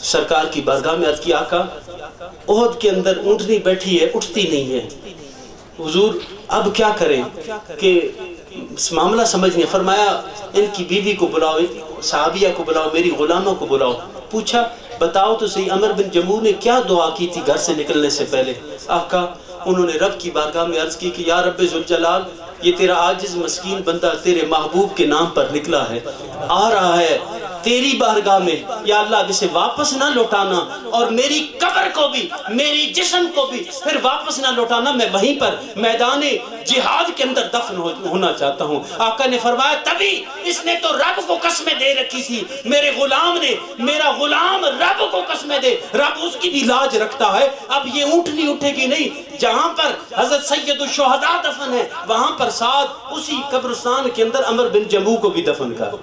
[SPEAKER 3] سرکار کی بارگاہ میں عرض کی آقا احد کے اندر اونٹنی بیٹھی ہے اٹھتی نہیں ہے، حضور اب کیا کریں کہ معاملہ سمجھ نہیں۔ فرمایا ان کی بیوی کو بلاؤ، صحابیہ کو بلاؤ، میری غلاموں کو بلاؤ۔ پوچھا بتاؤ تو صحیح عمر بن جموح نے کیا دعا کی تھی گھر سے نکلنے سے پہلے؟ آقا انہوں نے رب کی بارگاہ میں عرض کی کہ یا رب ذوالجلال یہ تیرا عاجز مسکین بندہ تیرے محبوب کے نام پر نکلا ہے، آ رہا ہے تیری بارگاہ میں، یا اللہ اسے واپس نہ لوٹانا اور میری قبر کو بھی میری جسم کو بھی پھر واپس نہ لوٹانا، میں وہیں پر میدان جہاد کے اندر دفن ہونا چاہتا ہوں۔ آقا نے فرمایا تبھی اس نے تو رب کو قسمیں دے رکھی تھی، میرے غلام نے، میرا غلام رب کو قسمیں دے، رب اس کی بھی لاج رکھتا ہے۔ اب یہ اونٹنی اٹھے گی نہیں، جہاں پر حضرت سید الشہداء دفن ہے وہاں پر ساتھ اسی قبرستان کے اندر عمر بن جموح کو بھی دفن کر۔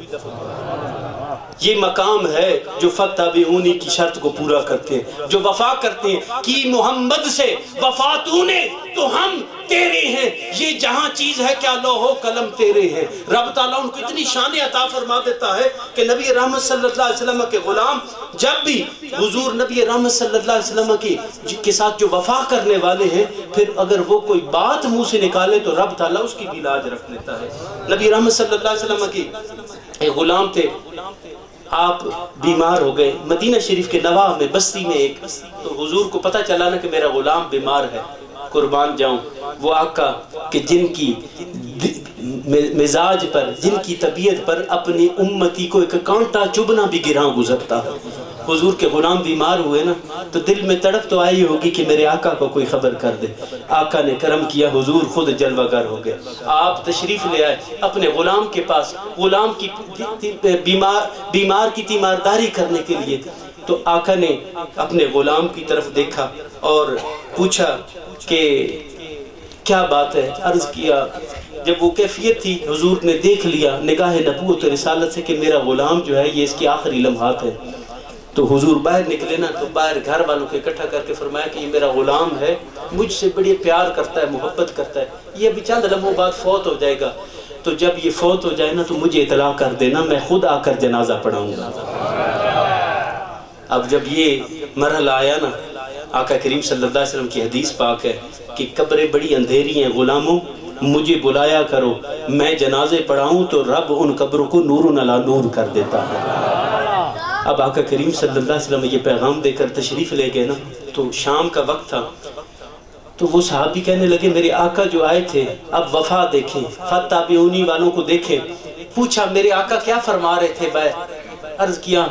[SPEAKER 3] یہ مقام ہے جو فتبعونی کی شرط کو پورا کرتے ہیں، جو وفا کرتے ہیں کہ محمد سے وفا تو نے تو ہم تیرے ہیں، یہ جہاں چیز ہے کیا لوح و قلم تیرے ہیں۔ رب تعالیٰ ان کو اتنی شان عطا فرما دیتا ہے کہ نبی رحمت صلی اللہ علیہ وسلم کے غلام جب بھی حضور نبی رحمت صلی اللہ علیہ وسلم کے ساتھ جو وفا کرنے والے ہیں، پھر اگر وہ کوئی بات منہ سے نکالے تو رب تعالیٰ اس کی بھی لاج رکھ لیتا ہے۔ نبی رحمت صلی اللہ علیہ وسلم کی ایک غلام تھے، آپ بیمار ہو گئے مدینہ شریف کے نواح میں بستی میں ایک، تو حضور کو پتہ چلا نا کہ میرا غلام بیمار ہے، قربان جاؤں۔ وہ آقا کہ جن کی مزاج پر، جن کی طبیعت پر اپنی امتی کو ایک کانٹا چبھنا بھی گراں گزرتا، حضور کے غلام بیمار ہوئے نا تو دل میں تڑپ تو آئی ہوگی کہ میرے آقا کو کوئی خبر کر دے۔ آقا نے کرم کیا، حضور خود جلوہ گر ہو گئے، آپ تشریف لے آئے اپنے غلام کے پاس، غلام کی بیمار کی تیمارداری کرنے کے لیے۔ تو آقا نے اپنے غلام کی طرف دیکھا اور پوچھا کہ کیا بات ہے؟ عرض کیا جب وہ کیفیت تھی حضور نے دیکھ لیا نگاہ نبوت و رسالت سے کہ میرا غلام جو ہے یہ اس کی آخری لمحات ہے، تو حضور باہر نکلے نا تو باہر گھر والوں کو اکٹھا کر کے فرمایا کہ یہ میرا غلام ہے، مجھ سے بڑی پیار کرتا ہے، محبت کرتا ہے، یہ ابھی چند لمحوں بعد فوت ہو جائے گا، تو جب یہ فوت ہو جائے نا تو مجھے اطلاع کر دینا، میں خود آ کر جنازہ پڑھاؤں گا۔ اب جب یہ مرحلہ آیا نا، آقا کریم صلی اللہ علیہ وسلم کی حدیث پاک ہے کہ قبریں بڑی اندھیری ہیں، غلاموں مجھے بلایا کرو، میں جنازے پڑھاؤں تو رب ان قبروں کو نور علی نور کر دیتا ہے۔ اب آقا کریم صلی اللہ علیہ وسلم یہ پیغام دے کر تشریف لے گئے نا، تو شام کا وقت تھا، تو وہ صحابی کہنے لگے میرے آقا جو آئے تھے اب وفا دیکھیں، فتبعونی والوں کو دیکھیں۔ پوچھا میرے آقا کیا فرما رہے تھے؟ عرض کیا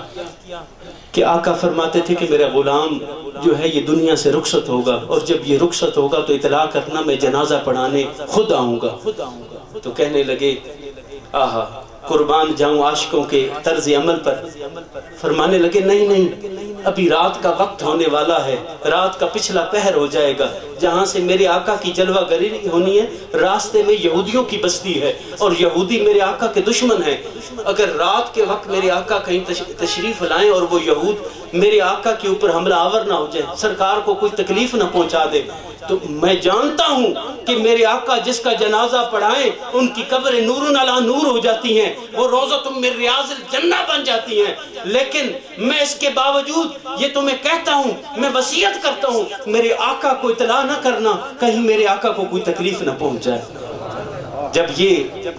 [SPEAKER 3] کہ آقا فرماتے تھے کہ میرا غلام جو ہے یہ دنیا سے رخصت ہوگا، اور جب یہ رخصت ہوگا تو اطلاع کرنا، میں جنازہ پڑھانے خود آؤں گا۔ تو کہنے لگے آہا قربان جاؤں عاشقوں کے طرز عمل پر۔ فرمانے لگے نہیں ابھی رات کا وقت ہونے والا ہے، رات کا پچھلا پہر ہو جائے گا، جہاں سے میرے آقا کی جلوہ گری ہونی ہے راستے میں یہودیوں کی بستی ہے اور یہودی میرے آقا کے دشمن ہیں، اگر رات کے وقت میرے آقا کہیں تشریف لائیں اور وہ یہود میرے آقا کے اوپر حملہ آور نہ ہو جائے، سرکار کو کوئی تکلیف نہ پہنچا دے، تو میں جانتا ہوں کہ میرے آقا جس کا جنازہ پڑھائیں ان کی قبریں نور علی نور ہو جاتی ہیں، وہ روضۃ من ریاض الجنہ بن جاتی ہیں، لیکن میں اس کے باوجود یہ تمہیں کہتا ہوں، میں وصیت کرتا ہوں میرے آقا کو اطلاع نہ کرنا، کہیں میرے آقا کو کوئی تکلیف نہ پہنچ جائے۔ جب یہ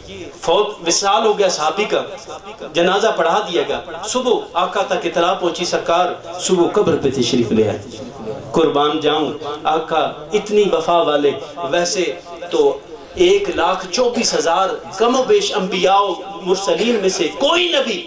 [SPEAKER 3] فوت وصال ہو گیا صحابی کا، جنازہ پڑھا دیا گیا، صبح آقا تک اطلاع پہنچی، سرکار صبح قبر پہ تشریف لے آئے۔ قربان جاؤں آقا اتنی وفا والے، ویسے تو 1,24,000 کم و بیش انبیاء و مرسلین میں سے کوئی نبی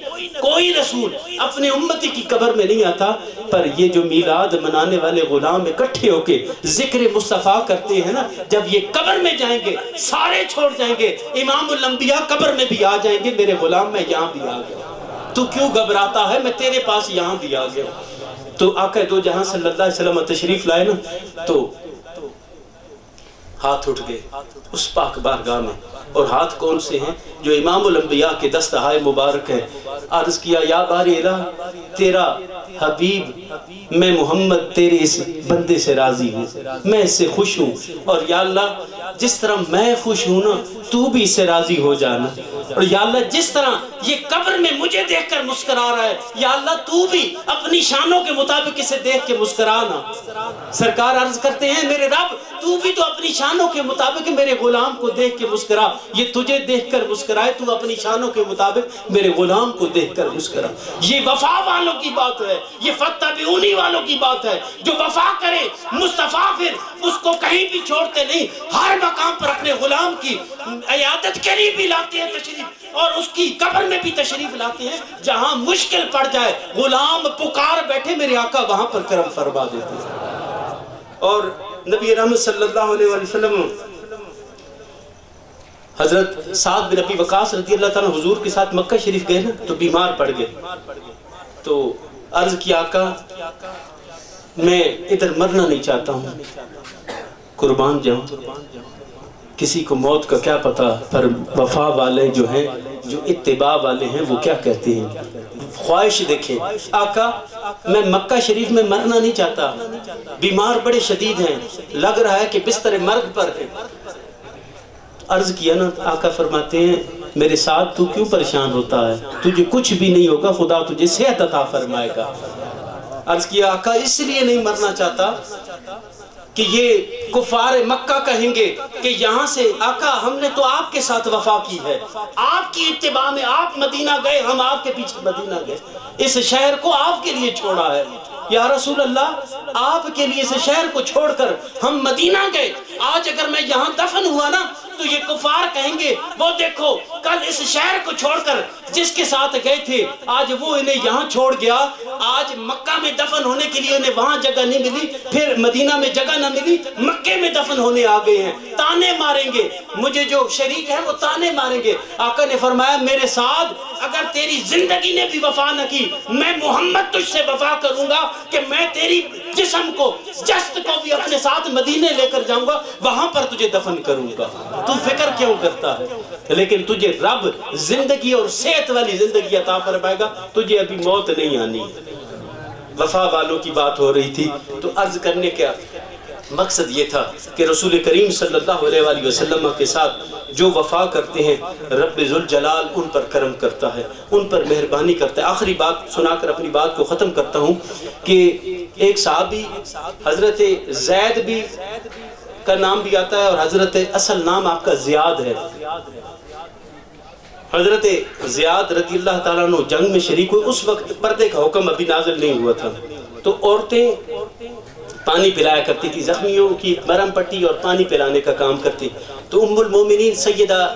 [SPEAKER 3] کوئی رسول اپنے امتی کی قبر میں نہیں آتا، پر یہ جو میلاد منانے والے غلام اکٹھے ہو کے ذکر مصطفیٰ کرتے ہیں نا، جب یہ قبر میں جائیں گے سارے چھوڑ جائیں گے، امام الانبیاء قبر میں بھی آ جائیں گے، میرے غلام میں یہاں بھی آ گیا، تو کیوں گھبراتا ہے، میں تیرے پاس یہاں بھی آ گیا۔ تو آقا دو جہاں صلی اللہ علیہ وسلم تشریف لائے نا تو ہاتھ اٹھ گئے اس پاک بارگاہ میں، اور ہاتھ کون سے ہیں؟ جو امام الانبیاء کے دستہائے مبارک ہے۔ عرض کیا یا باری الہ، تیرا حبیب میں محمد تیرے اس بندے سے راضی ہوں، میں اس سے خوش ہوں، اور یا اللہ جس طرح میں خوش ہوں نا تو بھی اس سے راضی ہو جانا، اور یا اللہ جس طرح یہ قبر میں مجھے دیکھ کر مسکرا رہا ہے یا اللہ تو بھی اپنی شانوں کے مطابق اسے دیکھ کے مسکرانا۔ سرکار عرض کرتے ہیں میرے رب تو بھی تو اپنی شانوں کے مطابق میرے غلام کو دیکھ کے مسکرا، یہ تجھے دیکھ کر مسکرائے تو اپنی شانوں کے مطابق میرے غلام کو دیکھ کر مسکرا۔ یہ وفا والوں کی بات ہے، یہ فتبعونی والوں کی بات ہے، جو وفا کرے مصطفیٰ پھر اس کو کہیں بھی چھوڑتے نہیں، ہر مقام پر اپنے غلام کی عیادت کے لیے بھی لاتے ہیں تشریف، اور اس کی قبر میں بھی تشریف لاتے ہیں، جہاں مشکل پڑ جائے غلام پکار بیٹھے میرے آقا وہاں پر کرم فرما دیتے ہیں۔ اور نبی رحمت صلی اللہ علیہ وسلم حضرت سعد بن ابی وقاص رضی اللہ تعالیٰ حضور کے ساتھ مکہ شریف گئے نا تو بیمار پڑ گئے، تو عرض کیا آقا میں ادھر مرنا نہیں چاہتا ہوں، قربان جاؤں، کسی کو موت کا کیا پتا، پر وفا والے جو ہیں جو اتباع والے ہیں وہ کیا کہتے ہیں، خواہش دیکھیں آقا میں مکہ شریف میں مرنا نہیں چاہتا، بیمار بڑے شدید ہیں، لگ رہا ہے کہ بستر مرگ پر ہے۔ عرض کیا نا آقا فرماتے ہیں میرے ساتھ تو کیوں پریشان ہوتا ہے، تجھے کچھ بھی نہیں ہوگا، خدا تجھے صحت عطا فرمائے گا۔ عرض کیا آقا اس لیے نہیں مرنا چاہتا کہ یہ کفار مکہ کہیں گے کہ یہاں سے آقا ہم نے تو آپ کے ساتھ وفا کی ہے، آپ کی اتباع میں آپ مدینہ گئے، ہم آپ کے پیچھے مدینہ گئے، اس شہر کو آپ کے لیے چھوڑا ہے، یا رسول اللہ آپ کے لیے اس شہر کو چھوڑ کر ہم مدینہ گئے، آج اگر میں یہاں دفن ہوا نا تو یہ کفار کہیں گے وہ دیکھو کل اس شہر کو چھوڑ کر جس کے ساتھ گئے تھے آج وہ انہیں یہاں چھوڑ گیا، آج مکہ میں دفن ہونے کے لیے انہیں وہاں جگہ نہیں ملی، پھر مدینہ میں جگہ نہ ملی، مکے میں دفن ہونے آ گئے ہیں، تانے ماریں گے مجھے، جو شریک ہیں وہ تانے ماریں گے۔ آقا نے فرمایا میرے ساتھ اگر تیری زندگی نے بھی وفا نہ کی میں محمد تجھ سے وفا کروں گا کہ میں تیری جسم کو جسد کو بھی اپنے ساتھ مدینے لے کر جاؤں گا، وہاں پر تجھے دفن کروں گا، تو فکر کیوں کرتا ہے؟ لیکن تجھے رب زندگی اور صحت والی زندگی عطا فرمائے گا، تجھے ابھی موت نہیں آنی۔ وفا والوں کی بات ہو رہی تھی تو عرض کرنے کا مقصد یہ تھا کہ رسول کریم صلی اللہ علیہ وآلہ وسلم کے ساتھ جو وفا کرتے ہیں رب ذوالجلال ان پر کرم کرتا ہے، ان پر مہربانی کرتا ہے۔ آخری بات سنا کر اپنی بات کو ختم کرتا ہوں کہ ایک صحابی حضرت زید بھی کا نام بھی آتا ہے اور حضرت اصل نام آپ کا زیاد ہے، حضرت زیاد رضی اللہ تعالیٰ عنہ جنگ میں شریک ہوئے، اس وقت پردے کا حکم ابھی نازل نہیں ہوا تھا، تو عورتیں پانی پلایا کرتی تھی، زخمیوں کی مرہم پٹی اور پانی پلانے کا کام کرتی، تو ام المومنین سیدہ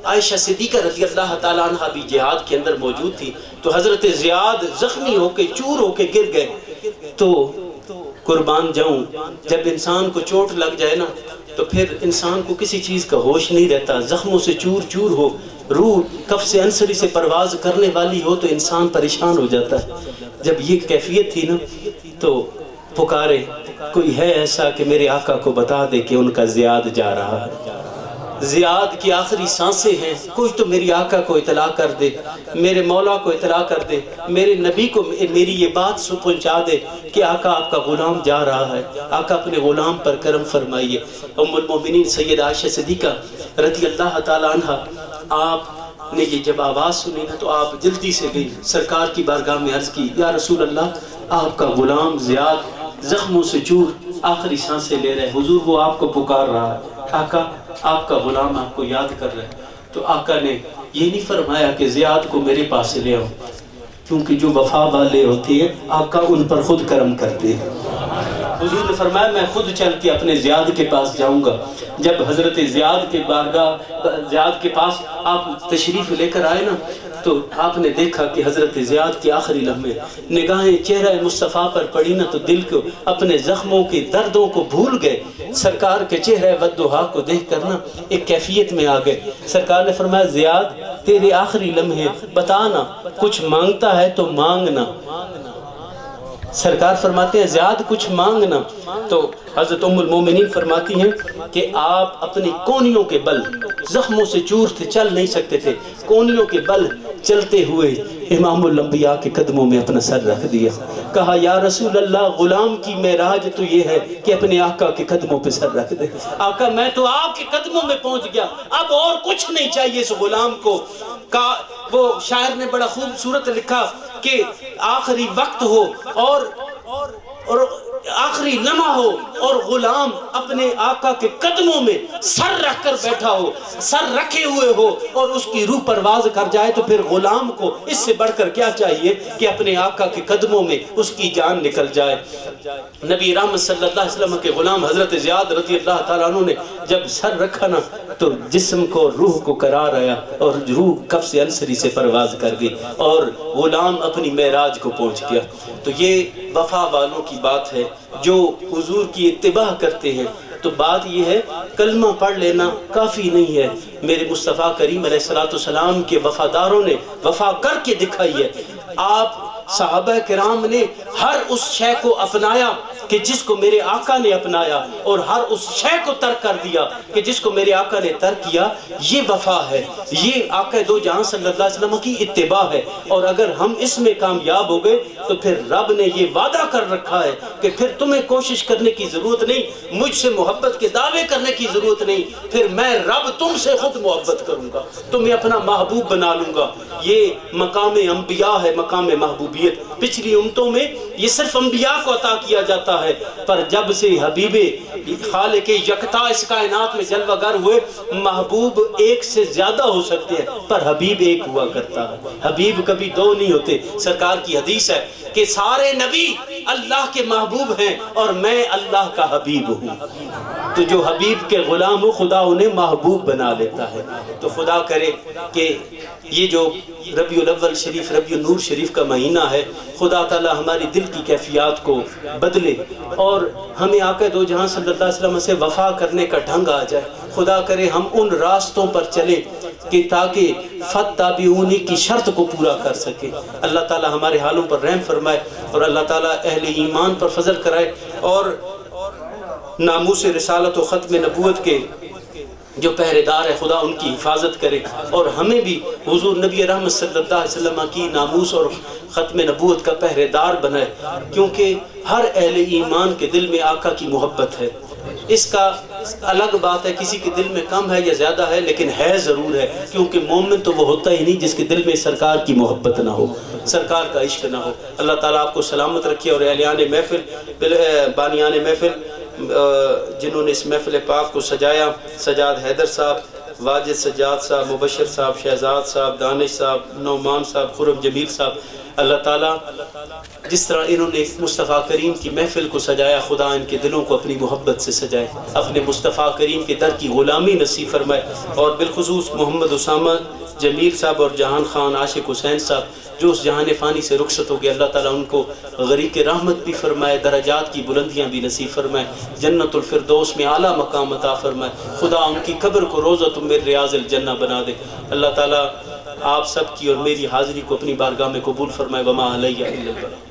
[SPEAKER 3] عائشہ صدیقہ رضی اللہ تعالیٰ عنہ بھی جہاد کے اندر موجود تھی، تو حضرت زیاد زخمی ہو کے چور ہو کے گر گئے، تو قربان جاؤں جب انسان کو چوٹ لگ جائے نا تو پھر انسان کو کسی چیز کا ہوش نہیں رہتا، زخموں سے چور چور ہو، روح کف سے انصری سے پرواز کرنے والی ہو تو انسان پریشان ہو جاتا ہے۔ جب یہ کیفیت تھی نا تو پکارے کوئی ہے ایسا کہ میرے آقا کو بتا دے کہ ان کا زیاد جا رہا ہے، زیاد کی آخری سانسیں ہیں، کوئی تو میری آقا کو اطلاع کر دے، میرے مولا کو اطلاع کر دے، میرے نبی کو میری یہ بات پہنچا دے کہ آقا آپ کا غلام جا رہا ہے، آقا اپنے غلام پر کرم فرمائیے۔ ام المومنین سیدہ عائشہ صدیقہ رضی اللہ تعالیٰ عنہ آپ نے یہ جب آواز سنی نا تو آپ جلدی سے گئی، سرکار کی بارگاہ میں عرض کی یا رسول اللہ آپ کا غلام زیاد زخموں سے چور آخری سانسیں لے رہے، حضور وہ آپ کو پکار رہا ہے، آقا آپ کا غلام آپ کو یاد کر رہے۔ تو آقا نے یہ نہیں فرمایا کہ زیاد کو میرے پاس لے آؤ، کیونکہ جو وفا والے ہوتے ہیں آقا ان پر خود کرم کرتے ہیں۔ حضور نے فرمایا میں خود چل کے اپنے زیاد کے پاس جاؤں گا۔ جب حضرت زیاد کے بارگاہ زیاد کے پاس آپ تشریف لے کر آئے نا تو آپ نے دیکھا کہ حضرت زیاد کے آخری لمحے نگاہیں چہرہ مصطفیٰ پر پڑی نا تو دل کو اپنے زخموں کے دردوں کو بھول گئے، سرکار کے چہرہ والضحیٰ کو دیکھ کر نا ایک کیفیت میں آ گئے۔ سرکار نے فرمایا زیاد تیرے آخری لمحے بتانا، کچھ مانگتا ہے تو مانگنا۔ سرکار فرماتے ہیں زیاد کچھ مانگنا، تو حضرت ام المومنین فرماتی ہیں کہ آپ اپنی کونیوں کے بل، زخموں سے چور تھے چل نہیں سکتے تھے، کونیوں کے بل چلتے ہوئے امام الانبیاء کے قدموں میں اپنا سر رکھ دیا. کہا یا رسول اللہ غلام کی معراج تو یہ ہے کہ اپنے آقا کے قدموں پہ سر رکھ دے. آقا میں تو آپ کے قدموں میں پہنچ گیا, اب اور کچھ نہیں چاہیے اس غلام کو. وہ شاعر نے بڑا خوبصورت لکھا کہ آخری وقت ہو اور آخری لمحہ ہو اور غلام اپنے آقا کے قدموں میں سر رکھ کر بیٹھا ہو, سر رکھے ہوئے ہو, اور اس کی روح پرواز کر جائے, تو پھر غلام کو اس سے بڑھ کر کیا چاہیے کہ اپنے آقا کے قدموں میں اس کی جان نکل جائے. نبی رحمت صلی اللہ علیہ وسلم کے غلام حضرت زیاد رضی اللہ تعالیٰ عنہ نے جب سر رکھا نا تو جسم کو, روح کو قرار آیا, اور روح کف سے انصری سے پرواز کر گئی اور غلام اپنی معراج کو پہنچ گیا. تو یہ وفا والوں کی بات ہے جو حضور کی اتباع کرتے ہیں. تو بات یہ ہے کلمہ پڑھ لینا کافی نہیں ہے. میرے مصطفیٰ کریم علیہ السلام کے وفاداروں نے وفا کر کے دکھائی ہے. آپ صحابہ کرام نے ہر اس شے کو اپنایا کہ جس کو میرے آقا نے اپنایا, اور ہر اس شے کو ترک کر دیا کہ جس کو میرے آقا نے ترک کیا. یہ وفا ہے, یہ آقا دو جہاں صلی اللہ علیہ وسلم کی اتباع ہے. اور اگر ہم اس میں کامیاب ہو گئے تو پھر رب نے یہ وعدہ کر رکھا ہے کہ پھر تمہیں کوشش کرنے کی ضرورت نہیں, مجھ سے محبت کے دعوے کرنے کی ضرورت نہیں, پھر میں رب تم سے خود محبت کروں گا, تمہیں اپنا محبوب بنا لوں گا. یہ مقام انبیاء ہے, مقام محبوبیت. پچھلی امتوں میں یہ صرف انبیاء کو عطا کیا جاتا ہے, پر جب سے حبیب خالق یکتا اس کائنات میں جلوہ گر ہوئے, محبوب ایک سے زیادہ ہو سکتے ہیں پر حبیب ایک ہوا کرتا ہے. حبیب کبھی دو نہیں ہوتے. سرکار کی حدیث ہے کہ سارے نبی اللہ کے محبوب ہیں اور میں اللہ کا حبیب ہوں. تو جو حبیب کے غلام ہو خدا انہیں محبوب بنا لیتا ہے. تو خدا کرے کہ یہ جو ربیع الاول شریف, ربیع النور شریف کا مہینہ ہے, خدا تعالی ہماری دل کی کیفیات کو بدلے اور ہمیں آقا دو جہاں صلی اللہ علیہ وسلم سے وفا کرنے کا ڈھنگ آ جائے. خدا کرے ہم ان راستوں پر چلیں کہ تاکہ فتابعونی کی شرط کو پورا کر سکے. اللہ تعالی ہمارے حالوں پر رحم فرمائے اور اللہ تعالی اہل ایمان پر فضل کرائے, اور ناموس رسالت و ختم نبوت کے جو پہرے دار ہے خدا ان کی حفاظت کرے, اور ہمیں بھی حضور نبی رحمت صلی اللہ علیہ وسلم کی ناموس اور ختم نبوت کا پہرے دار بنائے. کیونکہ ہر اہل ایمان کے دل میں آقا کی محبت ہے. اس کا الگ بات ہے کسی کے دل میں کم ہے یا زیادہ ہے, لیکن ہے ضرور ہے, کیونکہ مومن تو وہ ہوتا ہی نہیں جس کے دل میں سرکار کی محبت نہ ہو, سرکار کا عشق نہ ہو. اللہ تعالیٰ آپ کو سلامت رکھے, اور اہلیان محفل, بانیان محفل جنہوں نے اس محفل پاک کو سجایا, سجاد حیدر صاحب, واجد سجاد صاحب, مبشر صاحب, شہزاد صاحب, دانش صاحب, نعمان صاحب, خرم جمیل صاحب, اللہ تعالیٰ جس طرح انہوں نے مصطفیٰ کریم کی محفل کو سجایا, خدا ان کے دلوں کو اپنی محبت سے سجائے, اپنے مصطفیٰ کریم کے در کی غلامی نصیب فرمائے. اور بالخصوص محمد اسامہ جمیل صاحب اور جہان خان عاشق حسین صاحب جو اس جہان فانی سے رخصت ہو گئے, اللہ تعالیٰ ان کو غریق رحمت بھی فرمائے, درجات کی بلندیاں بھی نصیب فرمائے, جنت الفردوس میں اعلیٰ مقام عطا فرمائے. خدا ان کی قبر کو روضۃ من ریاض الجنہ بنا دے. اللہ تعالیٰ آپ سب کی اور میری حاضری کو اپنی بارگاہ میں قبول فرمائے. وما علیہ الا البلاغ.